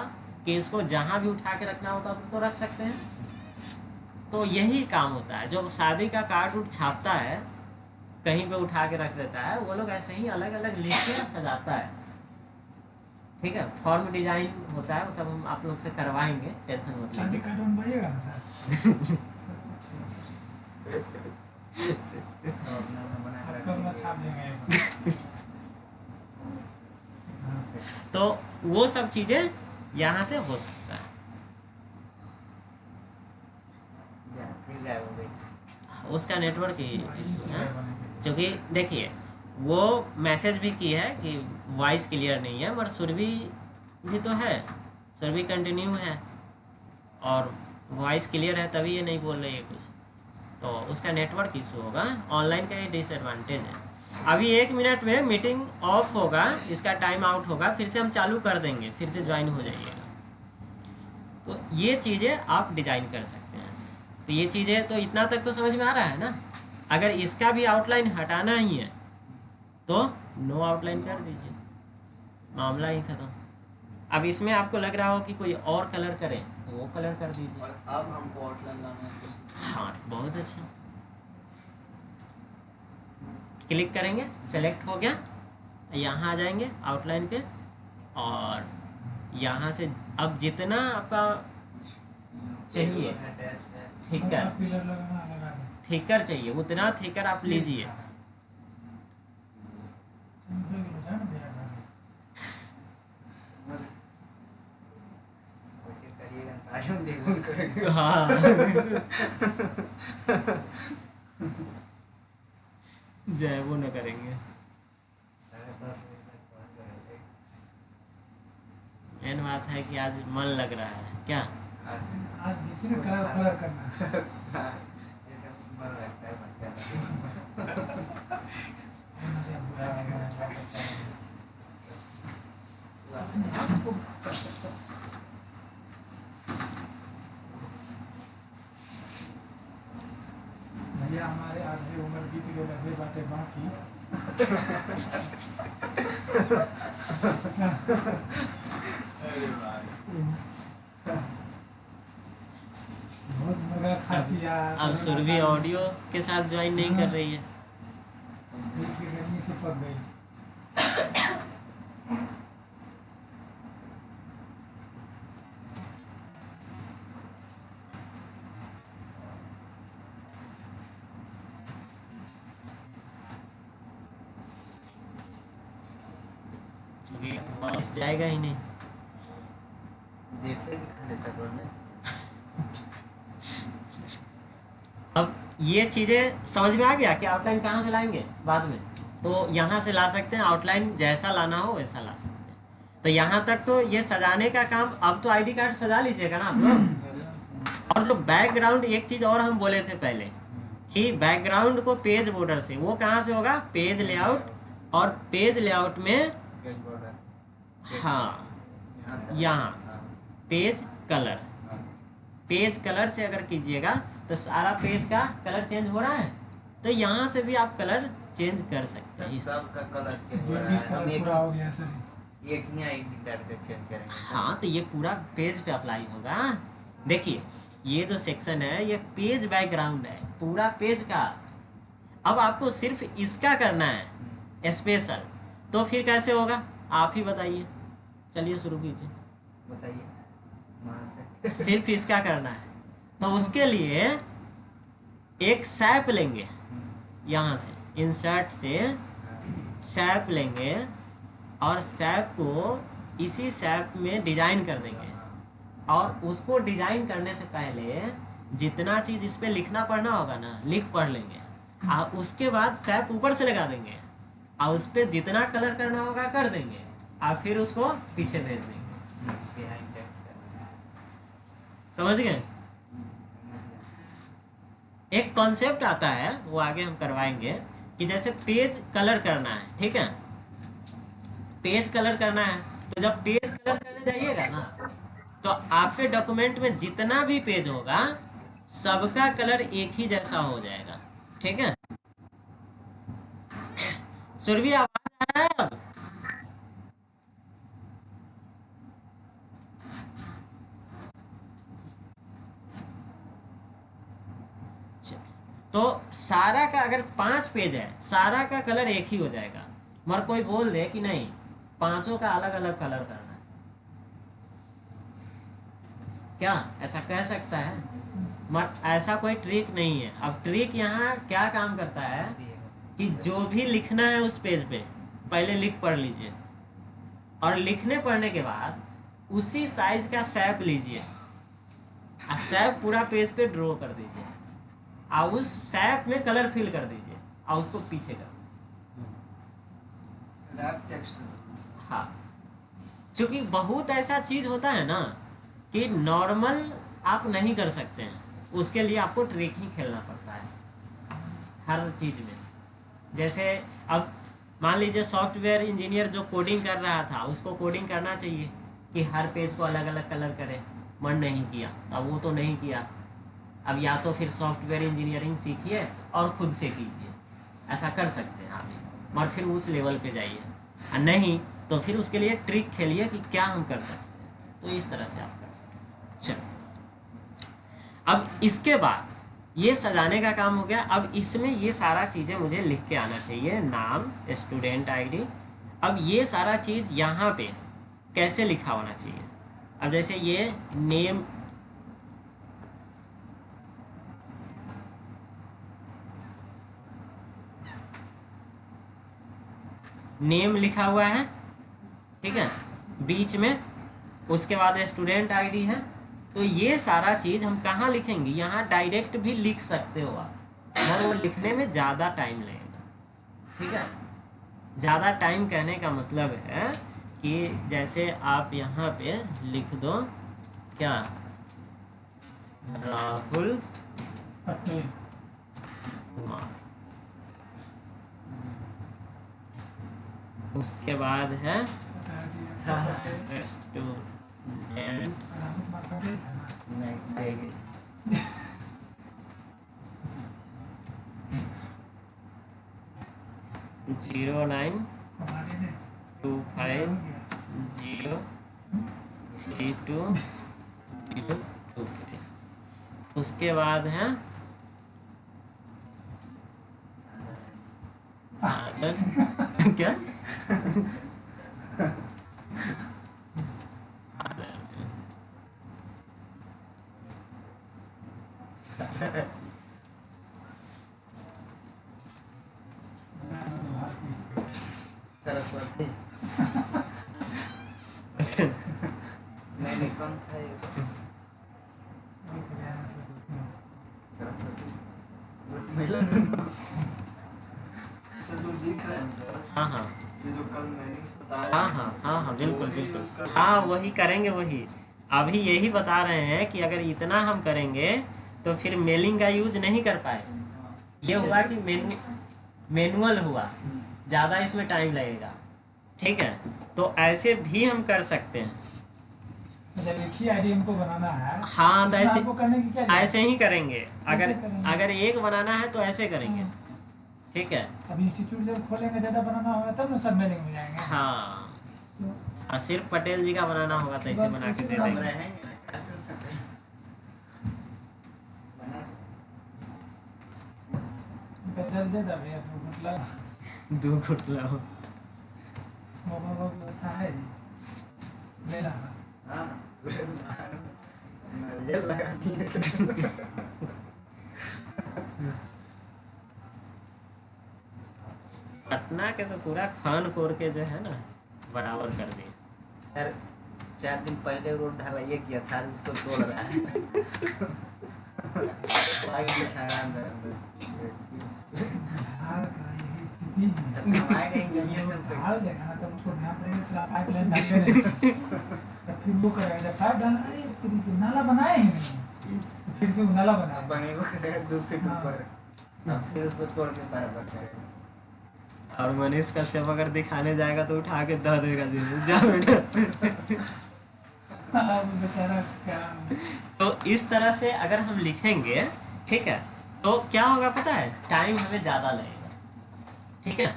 कि इसको जहाँ भी उठा के रखना होता तो रख सकते हैं, तो यही काम होता है। जो शादी का कार्ड उठ छापता है कहीं पे उठा के रख देता है, वो लोग ऐसे ही अलग अलग लिख के सजाता है, ठीक है। फॉर्म डिजाइन होता है, वो सब हम आप लोग से करवाएंगे, टेंशन मत शादी लीजिए। कार्ड बनवाइएगा ना सर, आपका वाला छाप देंगे एक बार। तो वो सब चीजें यहाँ से हो सकता है। उसका नेटवर्क ही इशू है, क्योंकि देखिए वो मैसेज भी की है कि वॉइस क्लियर नहीं है, मगर सुर भी तो है, सुर भी कंटिन्यू है और वॉइस क्लियर है, तभी ये नहीं बोल रही है कुछ, तो उसका नेटवर्क इशू होगा। ऑनलाइन का ये डिसएडवांटेज है। अभी 1 मिनट में मीटिंग ऑफ होगा, इसका टाइम आउट होगा, फिर से हम चालू कर देंगे, फिर से ज्वाइन हो जाइएगा। तो ये चीज़ें आप डिजाइन कर सकते हैं ऐसे। तो ये चीज़ें तो इतना तक तो समझ में आ रहा है ना। अगर इसका भी आउटलाइन हटाना ही है तो नो आउटलाइन कर दीजिए, मामला ही खत्म। अब इसमें आपको लग रहा हो कि कोई और कलर करें तो वो कलर कर दीजिए। और अब हमको आउटलाइन लाना है तो हाँ, बहुत अच्छा। क्लिक करेंगे, सेलेक्ट हो गया, यहाँ आ जाएंगे आउटलाइन पे और यहाँ से अब जितना आपका चाहिए थिकर, पिलर लगाना लगा दें। थिकर चाहिए उतना थिकर आप लीजिए। कोशिश करिएगा आज हम देखो करेंगे। हाँ जय वो न करेंगे। 10:30 बजे तक पहुंच जाएंगे। मेन बात है कि आज मन लग रहा है क्या। आज किसी ने कलर करना है। हाँ, ये तो मन लगता है बच्चा। भैया हमारे आधी उम्र बीत गई, लगे बातें बाकी। अरे भाई बहुत मुर्गा खाती है। अब सुरभि ऑडियो के साथ ज्वाइन नहीं कर रही है। गर्मी से पक गई। क्योंकि माउस जाएगा ही नहीं। देखे खाने से बोलने अब ये चीज़ें समझ में आ गया कि आउटलाइन कहाँ से लाएंगे बाद में, तो यहाँ से ला सकते हैं। आउटलाइन जैसा लाना हो वैसा ला सकते हैं। तो यहाँ तक तो ये सजाने का काम, अब तो आईडी कार्ड सजा लीजिएगा ना आप लोग। और जो बैकग्राउंड, एक चीज़ और हम बोले थे पहले कि बैकग्राउंड को पेज बॉर्डर से, वो कहाँ से होगा, पेज लेआउट। और पेज लेआउट में पेज बॉर्डर हाँ यहाँ यहाँ पेज कलर, पेज कलर से अगर कीजिएगा तो सारा पेज का कलर चेंज हो रहा है। तो यहाँ से भी आप कलर चेंज कर सकते हैं। सब का कलर चेंज हो जो रहा 20 है। हम कलर पूरा हो गया सर। एक ही आईडी कार्ड पे चेंज करेंगे। हाँ, तो ये पूरा पेज पे अप्लाई होगा। देखिए ये जो सेक्शन है ये पेज बैकग्राउंड है, पूरा पेज का। अब आपको सिर्फ इसका करना है स्पेशल, तो फिर कैसे होगा आप ही बताइए। चलिए शुरू कीजिए। बताइए वहाँ से सिर्फ इसका करना है, तो उसके लिए एक सैप लेंगे, यहाँ से इंसर्ट से सैप लेंगे और सैप को इसी सैप में डिजाइन कर देंगे। और उसको डिजाइन करने से पहले जितना चीज इस पे लिखना पढ़ना होगा ना, लिख पढ़ लेंगे। और उसके बाद सैप ऊपर से लगा देंगे और उस पर जितना कलर करना होगा कर देंगे और फिर उसको पीछे भेज देंगे। समझ गए। एक कॉन्सेप्ट आता है, वो आगे हम करवाएंगे, कि जैसे पेज कलर करना है, ठीक है, पेज कलर करना है, तो जब पेज कलर करने जाइएगा ना, तो आपके डॉक्यूमेंट में जितना भी पेज होगा सबका कलर एक ही जैसा हो जाएगा, ठीक है। सुरभि आवाज आ रहा है अब? तो सारा का अगर 5 पेज है, सारा का कलर एक ही हो जाएगा, मगर कोई बोल दे कि नहीं 5 का अलग अलग कलर करना है, क्या ऐसा कह सकता है? मगर ऐसा कोई ट्रिक नहीं है। अब ट्रिक यहाँ क्या काम करता है कि जो भी लिखना है उस पेज पे पहले लिख पढ़ लीजिए, और लिखने पढ़ने के बाद उसी साइज का शैप लीजिए, और शैप पूरा पेज पे ड्रॉ कर दीजिए, और उस शैप में कलर फिल कर दीजिए, और उसको पीछे कर दीजिए। रैप टेक्स्ट से। हाँ, क्योंकि बहुत ऐसा चीज होता है ना कि नॉर्मल आप नहीं कर सकते हैं, उसके लिए आपको ट्रिक ही खेलना पड़ता है हर चीज में। जैसे अब मान लीजिए सॉफ्टवेयर इंजीनियर जो कोडिंग कर रहा था, उसको कोडिंग करना चाहिए कि हर पेज को अलग अलग कलर करे, मन नहीं किया, अब वो तो नहीं किया। अब या तो फिर सॉफ्टवेयर इंजीनियरिंग सीखिए और खुद से कीजिए, ऐसा कर सकते हैं आप, मगर फिर उस लेवल पे जाइए, और नहीं तो फिर उसके लिए ट्रिक खेलिए कि क्या हम कर सकते हैं, तो इस तरह से आप कर सकते हैं। चलो, अब इसके बाद ये सजाने का काम हो गया। अब इसमें ये सारा चीज़ें मुझे लिख के आना चाहिए, नाम, स्टूडेंट आईडी। अब ये सारा चीज़ यहाँ पे कैसे लिखा होना चाहिए? अब जैसे ये नेम लिखा हुआ है, ठीक है, बीच में, उसके बाद स्टूडेंट आईडी है। तो ये सारा चीज़ हम कहाँ लिखेंगे? यहाँ डायरेक्ट भी लिख सकते हो आप, मगर वो लिखने में ज़्यादा टाइम लगेगा, ठीक है। ज़्यादा टाइम कहने का मतलब है कि जैसे आप यहाँ पे लिख दो क्या, राहुल पटेल, कुमार, उसके बाद है स्टूडेंट नहीं 0925032023। उसके बाद है क्या सरस्वती नहीं कौन था ये? सरस्वती सर जो लिख रहे हैं सर, हाँ हाँ ये जो कल मैंने बताया, हाँ हाँ हाँ हाँ बिल्कुल वही बिल्कुल, उसका- हाँ वही करेंगे। वही अभी यही बता रहे हैं कि अगर इतना हम करेंगे तो फिर मेलिंग का यूज नहीं कर पाए। ये हुआ कि मैनुअल हुआ, ज़्यादा इसमें टाइम लगेगा, ठीक है। तो ऐसे भी हम कर सकते हैं। मतलब एक ही आईडी हमको बनाना है। हाँ, तो इसमें ऐसे आपको करने की क्या जरूरत है? ऐसे ही करेंगे। अगर ऐसे करेंगे। अगर एक बनाना है तो ऐसे करेंगे, ठीक है। अब इंस्टीट्यूट जब खोलेंगे, ज़्यादा बनाना होगा तब ना सब मेलिंग में जाएंगे। हाँ, तो और सिर्फ पटेल जी का बनाना होगा तो ऐसे बस बना के उसी दे तरह देंगे। रहेंगे क्या कर सकते हैं? चल दे तब ये मतलब 2 घुट लो। मोबाइल की व्यवस्था है ले रहा। हाँ नारियल लगा दिए। पटना के तो पूरा खान कोर के जो है ना बराबर कर दिए। यार 4 दिन पहले रोड ढलाइए किया था, उसको तोड़ रहा है। आगे बिछाया अंदर हाल का यही स्थिति है। आएगा इंजीनियर से हाल देखा ना, तब उसको ध्यान रखेंगे, सिर्फ पाइपलाइन डालते रहेंगे। तब फिर वो करेगा, जब पाइप डालना, अरे तेरी के नाला बनाए ही नहीं, तो फिर से उनाला बना है। बने को करेगा 2 फीट हाँ। ऊपर, फिर उसको तोड़ के बराबर करेगा। और मनीष कश्यप अगर दिखाने जाएगा तो उठा के दे देगा जी, जा बेटा। हाँ, वो बेचारा क्या तो इस तरह से अगर हम लिखेंगे, ठीक है, तो क्या होगा पता है, टाइम हमें ज़्यादा लगेगा, ठीक है।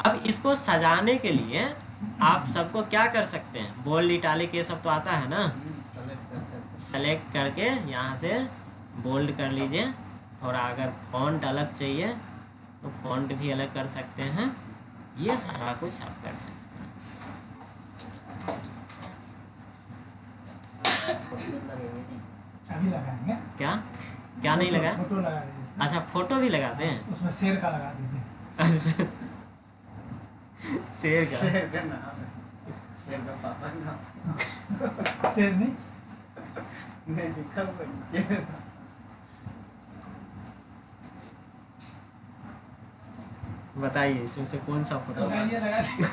अब इसको सजाने के लिए आप सबको क्या कर सकते हैं, बोल्ड इटालिक ये सब तो आता है ना, सेलेक्ट करते सेलेक्ट करके यहाँ से बोल्ड कर लीजिए। थोड़ा अगर फॉन्ट अलग चाहिए तो फॉन्ट भी अलग कर सकते हैं, ये सारा कुछ आप कर सकते हैं। लगेगा नहीं। अभी लगाएंगे। क्या क्या नहीं लगा? फोटो लगा दीजिए। अच्छा, फोटो भी लगाते हैं। उसमें शेर का लगा दीजिए। अच्छा, शेर का। शेर का नाम है, शेर का पापा का नाम शेर नहीं, नहीं लिखा हुआ है। बताइए इसमें से कौन सा फोटो? लगाइए, लगा दीजिए।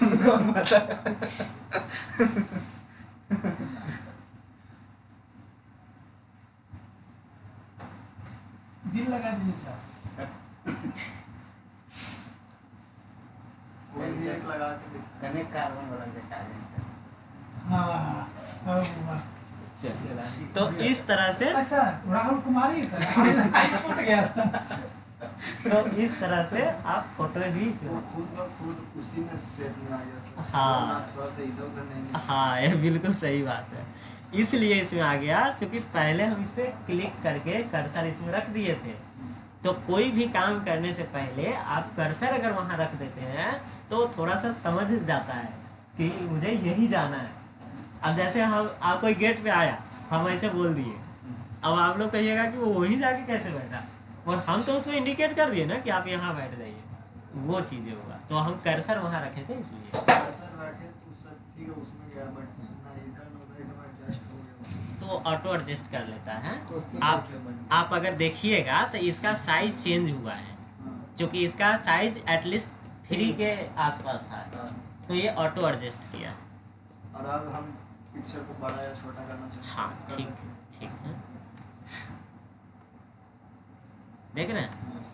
दिल लगा दीजिए सर। कोई भी एक लगा के देख। कने कार्बन वाला देखा है सर। हाँ, वाह। चलिए, तो इस तरह से, अच्छा, राहुल कुमारी सर, आई छूट गया सर। तो इस तरह से आप फोटो भी वो इसमें, खुद ब खुद उसी में शेप में आ गया सर। हाँ। ना थोड़ा सा इधर उधर नहीं। हाँ, ये बिल्कुल सही बात है। इसलिए इसमें आ गया क्योंकि पहले हम इस पे क्लिक करके कर्सर इसमें रख दिए थे, तो कोई भी काम करने से पहले आप कर्सर अगर वहाँ रख देते हैं तो थोड़ा सा समझ जाता है कि मुझे यही जाना है। अब जैसे हम आप कोई गेट पे आया, हम ऐसे बोल दिए, अब आप लोग कहिएगा कि वो वहीं जाके कैसे बैठा, और हम तो उसको इंडिकेट कर दिए ना कि आप यहाँ बैठ जाइए, वो चीज़ें होगा। तो हम कर्सर वहाँ रखे थे इसलिए। कर्सर रखे तो सब ठीक है, उसमें गया, बट ना इधर ना उधर एकदम एडजस्ट हो गया उसमें। तो ऑटो एडजस्ट कर लेता है। तो आप अगर देखिएगा तो इसका साइज चेंज हुआ है, क्योंकि इसका साइज एटलीस्ट 3 के आसपास था, तो ये ऑटो एडजस्ट किया। और अब हम पिक्चर को बड़ा या छोटा करना चाहते हैं, हाँ, कर ठीक सकते हैं। ठीक है, देख रहे हैं। Yes.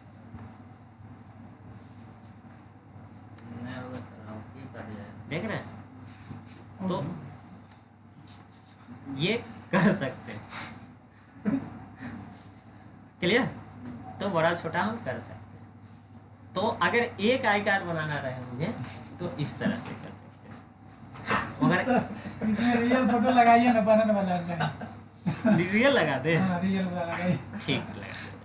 नहीं होगा सर, हम की कर जाए। देख रहे हैं, तो ये कर सकते हैं। क्लियर? तो बड़ा छोटा हम कर सकते हैं। तो अगर एक आई कार्ड बनाना रहे मुझे तो इस तरह से कर सकते हैं। अगर सर, इसमें रियल फोटो लगाइए ना, बनने वाला नहीं। रियल लगा दे, हाँ, रियल वाला लगाइए। ठीक लगा देते हैं।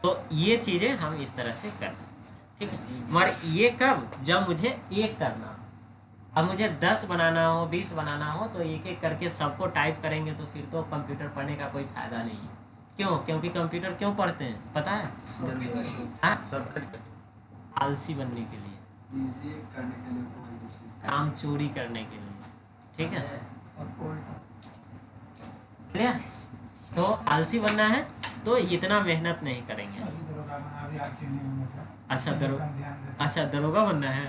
तो ये चीजें हम इस तरह से कर सकते हैं, ठीक है। मगर ये कब, जब मुझे एक करना हो। अब मुझे 10 बनाना हो, 20 बनाना हो, तो एक एक करके सबको टाइप करेंगे तो फिर तो कंप्यूटर पढ़ने का कोई फायदा नहीं है। क्यों? क्योंकि कंप्यूटर क्यों पढ़ते हैं पता है? हाँ? शॉर्टकट आलसी बनने के लिए, Easy करने के लिए कोई भी चीज़। काम चोरी करने के लिए, ठीक है। और कोई क्लियर? तो आलसी बनना है तो इतना मेहनत नहीं करेंगे। अभी दरोगा बना, अभी आलसी नहीं होंगे सर। अच्छा, कम ध्यान देते। अच्छा, दरोगा बनना है,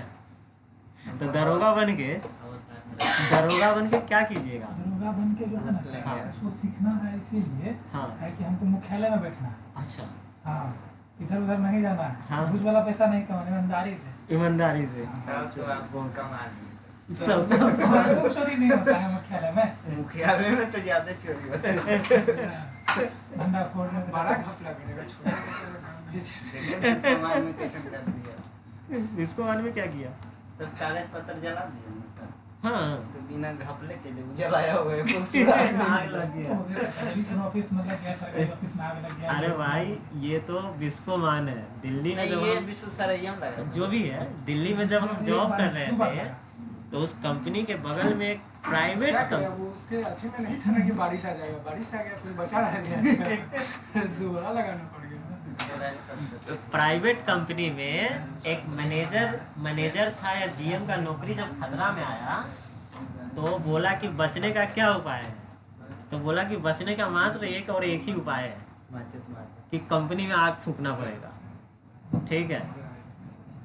तो दरोगा बन के क्या कीजिएगा? दरोगा बन के जो है ना सर, हाँ। उसको सीखना है, इसीलिए हाँ, है कि हमको मुख्यालय में बैठना है। अच्छा, हाँ, इधर उधर नहीं जाना है। हाँ। घूस वाला पैसा नहीं कमाना, ईमानदारी से। ईमानदारी से। तो आपको कमा दी। तब तो हमारे को चोरी नहीं होता है मुख्यालय में। मुखियालय में तो ज्यादा चोरी होता है। धंधा फोड़ने में बड़ा घपला करेगा, छोटा काम नहीं चलेगा। देखिए इस समाज में कैसे कर दिया, इसको बाद में क्या किया? तो कागज पत्र जला दिया ना सर, हाँ, तो बिना घपले के लिए जलाया हुआ है आग लग गया। हो गया। टेलीविजन ऑफिस में लग गया, सरकारी ऑफिस में आग लग गया। अरे भाई, ये तो विस्कोमान है। दिल्ली में नहीं, जब ये हम, विश्व सरैया में लगा जो भी है, दिल्ली में जब हम जॉब कर रहे थे तो उस कंपनी के बगल में एक प्राइवेट क्या करें, कंपनी, वो उसके अथी में नहीं था ना कि बारिश आ जाएगा, बारिश आ गया फिर बचा रह गया। दोबारा लगाना पड़ गया। तो प्राइवेट कंपनी में एक मैनेजर था या जीएम का नौकरी जब खतरा में आया तो बोला कि बचने का क्या उपाय है, तो बोला कि बचने का मात्र एक ही उपाय है माचिस मार कि कंपनी में आग फूकना पड़ेगा, ठीक है।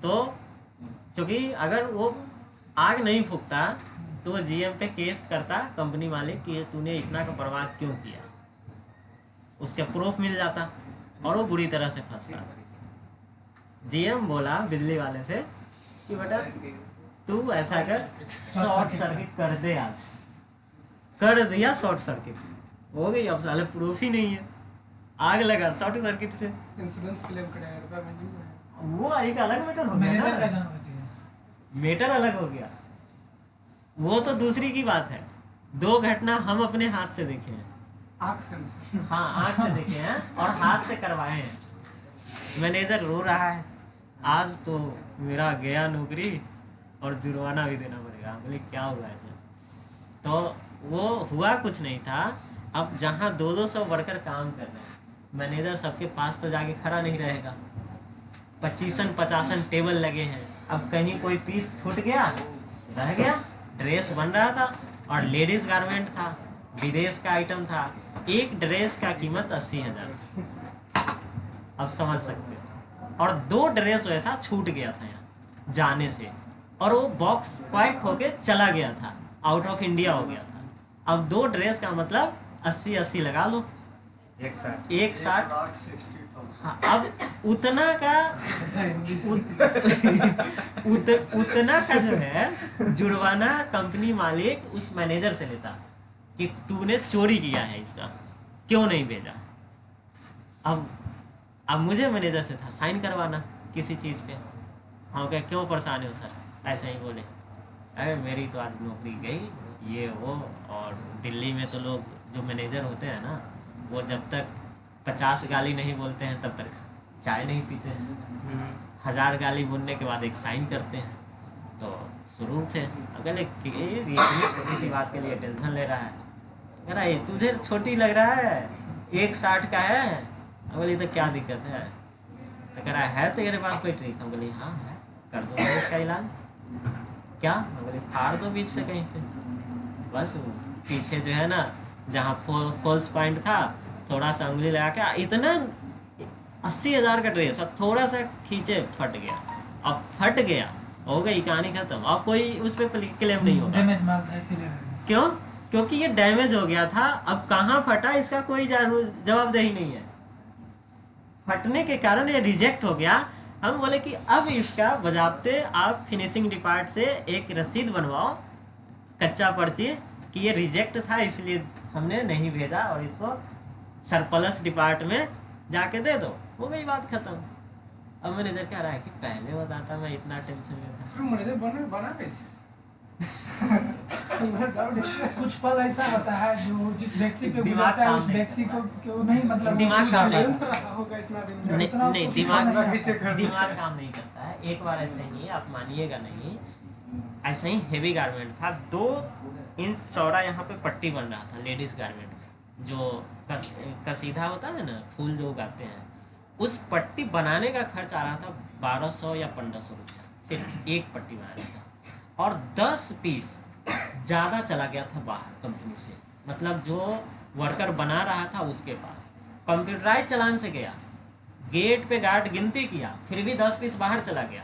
तो क्योंकि अगर वो आग नहीं फूकता तो वो जीएम पे केस करता कंपनी मालिक कि तूने इतना का बर्बाद क्यों किया, उसके प्रूफ मिल जाता और वो बुरी तरह से फंसता। जीएम बोला बिजली वाले से कि बेटा तू ऐसा कर, शॉर्ट सर्किट कर दे, आज कर दिया शॉर्ट सर्किट, हो गई। अब साले प्रूफ ही नहीं है, आग लगा शॉर्ट सर्किट से। इंश्योरेंस क्लेम कराया रुपया मंजूर है। वो एक अलग मैटर हो गया मैनेजर का ना, जाना चाहिए। मैटर अलग हो गया। वो तो दूसरी की बात है। 2 घटना हम अपने हाथ से देखे हैं। आँख से हमसे। हाँ, आँख से देखे हैं और हाथ से करवाए हैं। मैनेजर रो रहा है, आज तो मेरा गया नौकरी और जुर्माना भी देना पड़ेगा। बोले क्या हुआ ऐसा? तो वो हुआ कुछ नहीं था। अब जहाँ 200 वर्कर काम कर रहे हैं, मैनेजर सबके पास तो जाके खड़ा नहीं रहेगा। 25-50 टेबल लगे हैं। अब कहीं कोई पीस छूट गया, रह गया, ड्रेस बन रहा था और लेडीज गारमेंट था, विदेश का आइटम था। एक ड्रेस का कीमत 80,000। अब समझ सकते हो। और 2 ड्रेस वैसा छूट गया था यहाँ जाने से, और वो बॉक्स पैक होके चला गया था, आउट ऑफ इंडिया हो गया था। अब 2 ड्रेस का मतलब 80-80 लगा लो, 160। हाँ, अब उतना का उतना का जो है जुर्माना कंपनी मालिक उस मैनेजर से लेता कि तूने चोरी किया है, इसका क्यों नहीं भेजा। अब मुझे मैनेजर से था साइन करवाना किसी चीज़ पे। हाँ, क्या क्यों परेशान हो सर? ऐसे ही बोले, अरे मेरी तो आज नौकरी गई, ये वो। और दिल्ली में तो लोग जो मैनेजर होते हैं ना, वो जब तक 50 गाली नहीं बोलते हैं तब तक चाय नहीं पीते हैं। 1000 गाली बोलने के बाद एक साइन करते हैं। तो शुरू थे अगर इतनी छोटी सी बात के लिए टेंशन ले रहा है, कह रहा है तुझे छोटी लग रहा है, 160 का है। बोली तो क्या दिक्कत है? तो कह रहा है तेरे पास कोई ट्रिक? हम बोली हाँ है, कर दो इसका इलाज। क्या? बोले फाड़ दो बीच से कहीं से, बस पीछे जो है ना जहाँ फॉल्स पॉइंट था थोड़ा सा उंगली लगा के, इतना 80,000 का ड्रेस, अब थोड़ा सा खींचे फट गया। अब फट गया, हो गई कहानी खत्म। अब कोई उस पर क्लेम नहीं होगा। डैमेज माल था इसीलिए। क्यों? क्योंकि ये डैमेज हो गया था। अब कहाँ फटा इसका कोई जवाबदेही नहीं है। फटने के कारण ये रिजेक्ट हो गया। हम बोले कि अब इसका बजाबते आप फिनिशिंग डिपार्ट से एक रसीद बनवाओ, कच्चा पर्ची, कि ये रिजेक्ट था इसलिए हमने नहीं भेजा, और इसको सरप्लस डिपार्ट में जाके दे दो। हो गई बात खत्म। अब मैनेजर कह रहा है कि पहले बताता मैं इतना टेंशन में था। इसमें मैनेजर बना कैसे? कुछ पल ऐसा होता है जो जिस व्यक्ति पे दिमाग गुजरता है काम उस नहीं व्यक्ति को नहीं, मतलब दिमाग काम नहीं बैलेंस रहा होगा इतना दिन में। नहीं, उतना दिमाग काम नहीं करता है। एक बार ऐसे ही, आप मानिएगा नहीं, ऐसे ही हेवी गारमेंट था। 2 इंच चौड़ा यहाँ पे पट्टी बन रहा था लेडीज गारमेंट, जो कसीदा होता है ना, फूल जो उगाते हैं, उस पट्टी बनाने का खर्च आ रहा था 1200 या 1500 रुपया, सिर्फ एक पट्टी बनाने का। और 10 पीस ज़्यादा चला गया था बाहर कंपनी से, मतलब जो वर्कर बना रहा था उसके पास कंप्यूटराइज चालान से गया, गेट पे गार्ड गिनती किया, फिर भी 10 पीस बाहर चला गया।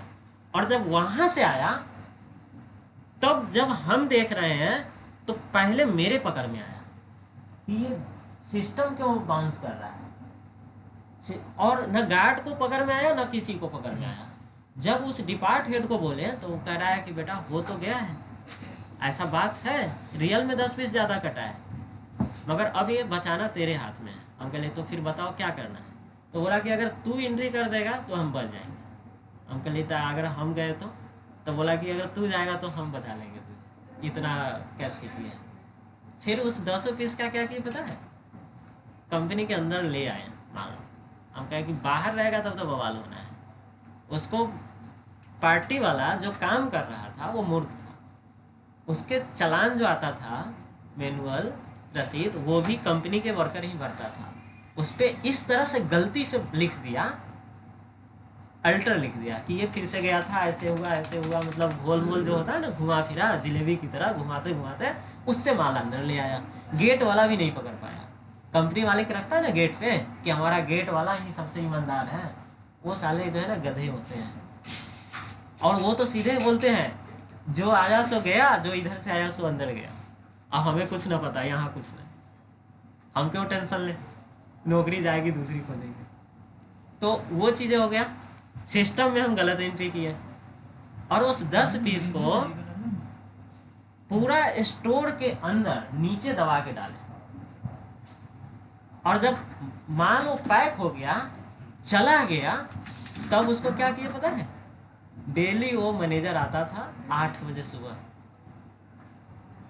और जब वहाँ से आया, तब जब हम देख रहे हैं तो पहले मेरे पकड़ में आया कि ये सिस्टम क्यों बाउंस कर रहा है। और न गार्ड को पकड़ में आया, न किसी को पकड़ में आया। जब उस डिपार्ट हेड को बोले तो वो कह रहा है कि बेटा हो तो गया है, ऐसा बात है, रियल में 10 पीस ज़्यादा कटा है, मगर अब ये बचाना तेरे हाथ में है। हम कह ले तो फिर बताओ क्या करना है। तो बोला कि अगर तू एंट्री कर देगा तो हम बच जाएंगे। हम कह लेता अगर हम गए तो बोला कि अगर तू जाएगा तो हम बचा लेंगे तुझे, इतना कैपेसिटी है। फिर उस 200 पीस का क्या किया पता है? कंपनी के अंदर ले आए माल। हम कहे कि बाहर रहेगा तब तो बवाल होना है। उसको पार्टी वाला जो काम कर रहा था वो मूर्ख था, उसके चालान जो आता था मैनुअल रसीद, वो भी कंपनी के वर्कर ही भरता था। उस पर इस तरह से गलती से लिख दिया, अल्टर लिख दिया कि ये फिर से गया था, ऐसे हुआ, मतलब गोल मोल जो होता है ना, घुमा फिरा जिलेबी की तरह घुमाते घुमाते उससे माल अंदर ले आया। गेट वाला भी नहीं पकड़ पाया। कंपनी वाले के रखता है ना गेट पे कि हमारा गेट वाला ही सबसे ईमानदार है, वो साले जो है ना गधे होते हैं। और वो तो सीधे बोलते हैं जो आया सो गया, जो इधर से आया सो अंदर गया। अब हमें कुछ ना पता, यहाँ कुछ नहीं, हम क्यों टेंशन लें। नौकरी जाएगी दूसरी खोलेंगे। तो वो चीज़ें हो गया, सिस्टम में हम गलत एंट्री किए और उस 10 पीस को पूरा स्टोर के अंदर नीचे दबा के डाले और जब माल वो पैक हो गया चला गया तब उसको क्या किया पता है? डेली वो मैनेजर आता था 8 बजे सुबह,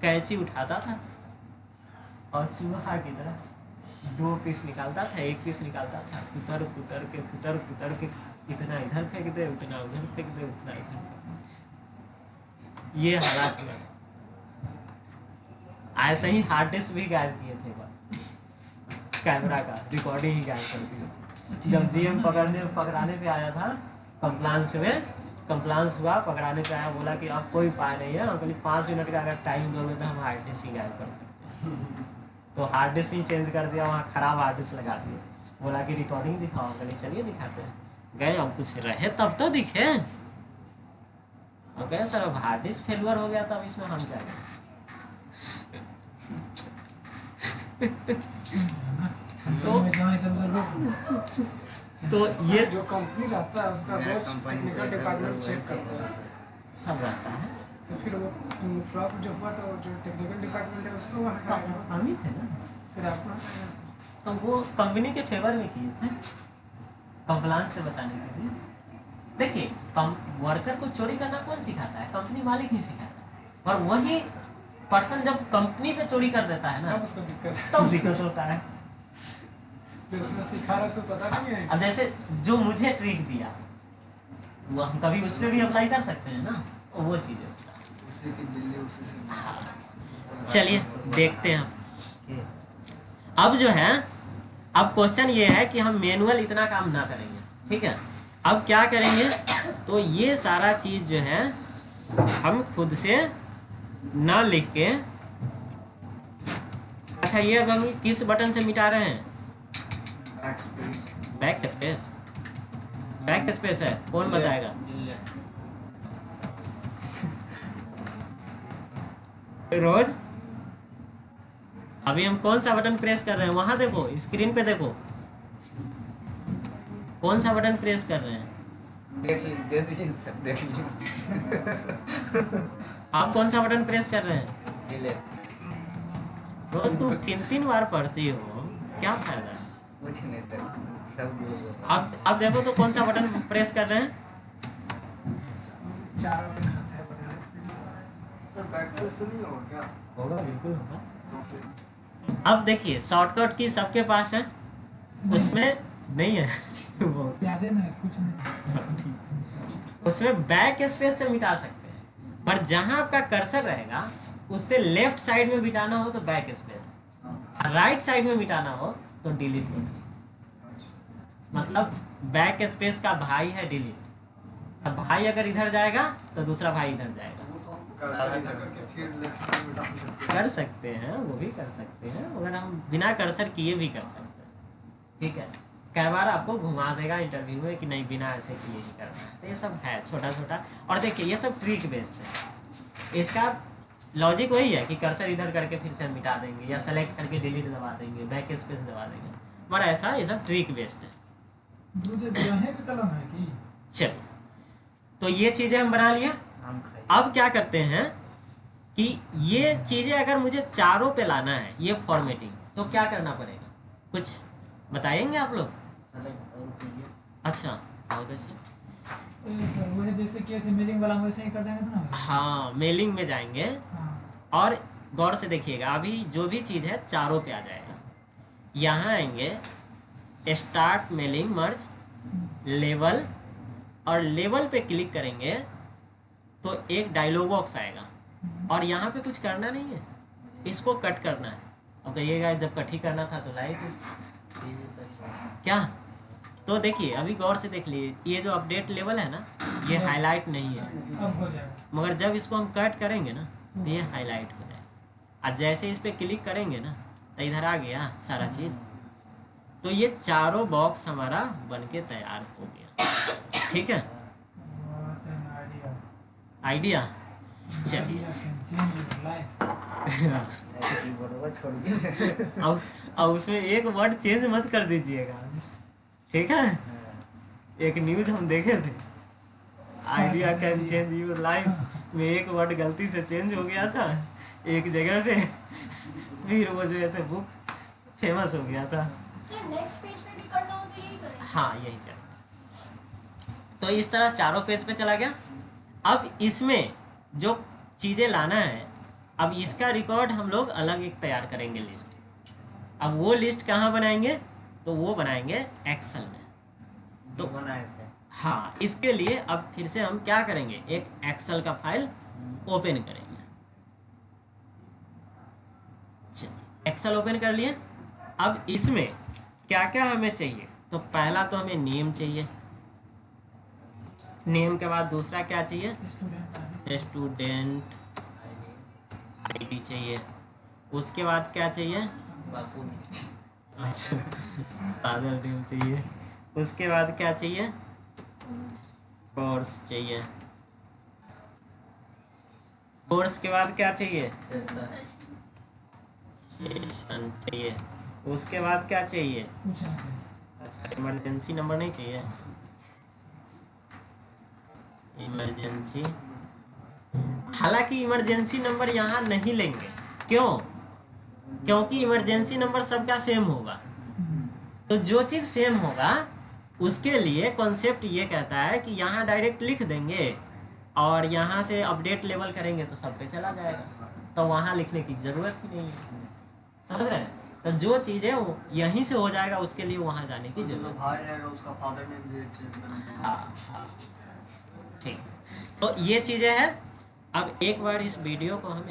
कैंची उठाता था और चूहा की तरह 2 पीस निकालता था, 1 पीस निकालता था, कुतर के इतना इधर फेंक दे, उतना उधर फेंक दे, उतना इधर फेंक दे। ये हालात हुआ। ऐसे ही हार्ड डिस्क भी गायब किए थे, कैमरा का रिकॉर्डिंग ही गायब कर दी। जब जीएम पकड़ाने पे आया था कंप्लायंस हुआ, पकड़ाने पे आया, बोला कि अब कोई उपाय नहीं है, हम 5 मिनट का अगर टाइम दोगे तो हम हार्ड डिस्क ही गायब कर सकते हैं। तो हार्ड डिस्क ही चेंज कर दिया, वहाँ खराब हार्ड डिस्क लगा दिए, बोला कि रिकॉर्डिंग दिखाओ, कहले चलिए दिखाते हैं। गए, अब कुछ रहे तब तो दिखे, और कहे सर अब हार्ड डिस्क फेलुअर हो गया था, अब इसमें हम क्या करें। तो ये जो कंपनी रहता है उसका रोज टेक्निकल डिपार्टमेंट चेक करता है, सब रहता है। तो फिर वो फ्लॉप जो हुआ था वो जो टेक्निकल डिपार्टमेंट है उसको वो हटाएगा, हम ही थे ना, फिर आपको हटाएगा सर। तो वो कंपनी के फेवर में किए थे, कंप्लायंस से बचाने के लिए। देखिए, वर्कर को चोरी करना कौन सिखाता है? कंपनी मालिक ही सिखाता है। और वही पर्सन जब कंपनी पे चोरी कर देता है ना, तब उसको दिक्कत तब दिक्कत होता है। जो उसमें सिखा रहा है उसको पता नहीं है। अब जैसे जो मुझे ट्रिक दिया वो हम कभी उस पर भी अप्लाई कर सकते हैं ना, वो चीज़ें होता है। उसी की बिल्ली उसी से। चलिए देखते हैं। अब जो है, अब क्वेश्चन ये है कि हम मैनुअल इतना काम ना करेंगे, ठीक है। अब क्या करेंगे, तो ये सारा चीज़ जो है हम खुद से ना लिख के, अच्छा ये अब हम किस बटन से मिटा रहे हैं? Back space. बैक स्पेस है, कौन बताएगा? रोज अभी हम कौन सा बटन प्रेस कर रहे हैं? वहां देखो, स्क्रीन पे देखो, कौन सा बटन प्रेस कर रहे हैं? दे दीजिए सर, देख लीजिए। आप कौन सा बटन प्रेस कर रहे हैं? डिलीट। रोज तुम 3 बार पढ़ती हो, क्या फायदा है? कुछ नहीं सर, सब बोलो। अब देखो तो कौन सा बटन प्रेस कर रहे हैं? 4 बटन खाता है बनाने। सर बैटरी से नहीं होगा क्या? होगा, बिल्कुल होगा। तो फिर अब देखिए, शॉर्टकट की सबके पास है, उसमें नहीं है। वो याद है ना, कुछ नहीं। उसमें बैक स्पेस से मिटा सकते हैं, पर जहां आपका कर्सर रहेगा उससे लेफ्ट साइड में मिटाना हो तो बैक स्पेस, राइट साइड में मिटाना हो तो डिलीट बटन। मतलब बैक स्पेस का भाई है डिलीट। अब भाई अगर इधर जाएगा तो दूसरा भाई इधर जाएगा। वो तो हम कर्सर इधर करके फिर लेफ्ट में डाल सकते हैं। कर सकते हैं, वो भी कर सकते हैं, अगर हम बिना कर्सर किए भी कर सकते हैं, ठीक है। कई बार आपको घुमा देगा इंटरव्यू में कि नहीं बिना ऐसे किए ही करना है, तो ये सब है छोटा छोटा। और देखिए ये सब ट्रिक बेस्ड है, इसका लॉजिक वही है कि कर्सर इधर करके फिर से मिटा देंगे या सेलेक्ट करके डिलीट दबा देंगे, बैक स्पेस दबा देंगे, पर ऐसा ये सब ट्रिक बेस्ड है। दूध दोहे का कलम है कि चलिए, तो ये चीज़ें हम बना लिए। आम खाइए। अब क्या करते हैं कि ये चीज़ें अगर मुझे चारों पे लाना है, ये फॉर्मेटिंग, तो क्या करना पड़ेगा? कुछ बताएंगे आप लोग? अच्छा, बहुत अच्छे। वही जैसे किए थे मेलिंग वाला, वैसे ही कर देंगे तो ना। हाँ, मेलिंग में जाएंगे हाँ। और गौर से देखिएगा, अभी जो भी चीज़ है चारों पे आ जाएगा। यहाँ आएंगे, स्टार्ट मेलिंग मर्ज लेवल, और लेवल पे क्लिक करेंगे तो एक डायलॉग बॉक्स आएगा, और यहाँ पे कुछ करना नहीं है, इसको कट करना है। अब कहिएगा जब कट ही करना था तो लाइट क्या? तो देखिए अभी गौर से देख लीजिए, ये जो अपडेट लेवल है ना, ये हाईलाइट नहीं है, अब हो जाएगा। मगर जब इसको हम कट करेंगे ना तो ये हाईलाइट हो जाएगा। और जैसे इस पर क्लिक करेंगे ना तो इधर आ गया सारा चीज़, तो ये चारों बॉक्स हमारा बनके तैयार हो गया, ठीक है। आइडिया। आइडिया चलिए Change your life. ऐसे ही बोलो, छोड़िए। अब उसमें एक वर्ड चेंज मत कर दीजिएगा, ठीक है। एक न्यूज हम देखे थे, idea can change your life में एक वर्ड गलती से चेंज हो गया था एक जगह पे, फिर वो जो ऐसे बुक फेमस हो गया था। नेक्स्ट पेज पे भी करना हो तो यही करें। हाँ यही कर। तो इस तरह चारों पेज पे चला गया। अब इसमें जो चीज़ें लाना है, अब इसका रिकॉर्ड हम लोग अलग एक तैयार करेंगे लिस्ट। अब वो लिस्ट कहाँ बनाएंगे, तो वो बनाएंगे एक्सेल में। तो बनाए थे। हाँ, इसके लिए अब फिर से हम क्या करेंगे, एक एक्सेल का फाइल ओपन करेंगे। चलिए एक्सेल ओपन कर लिए। अब इसमें क्या क्या हमें चाहिए, तो पहला तो हमें नेम चाहिए, नेम के बाद दूसरा क्या चाहिए, स्टूडेंट आईडी चाहिए। उसके बाद क्या चाहिए, बापू अच्छा फादर नेम चाहिए। उसके बाद क्या चाहिए, कोर्स चाहिए। कोर्स के बाद क्या चाहिए, सेशन चाहिए। उसके बाद क्या चाहिए, पूछना चाहिए। अच्छा इमरजेंसी नंबर नहीं चाहिए, इमरजेंसी। हालांकि इमरजेंसी नंबर यहाँ नहीं लेंगे, क्यों, क्योंकि इमरजेंसी नंबर सबका सेम होगा। तो जो चीज़ सेम होगा उसके लिए कॉन्सेप्ट ये कहता है कि यहाँ डायरेक्ट लिख देंगे और यहाँ से अपडेट लेवल करेंगे तो सब पे चला जाएगा, तो वहाँ लिखने की ज़रूरत ही नहीं है। समझ रहे हैं? तो जो चीज़ें वो यहीं से हो जाएगा उसके लिए वहाँ जाने की जो जरूरत भाई रहेगा उसका फादर नेम भी चेंज करना। हाँ, ठीक। तो ये चीज़ें हैं। अब एक बार इस वीडियो को हम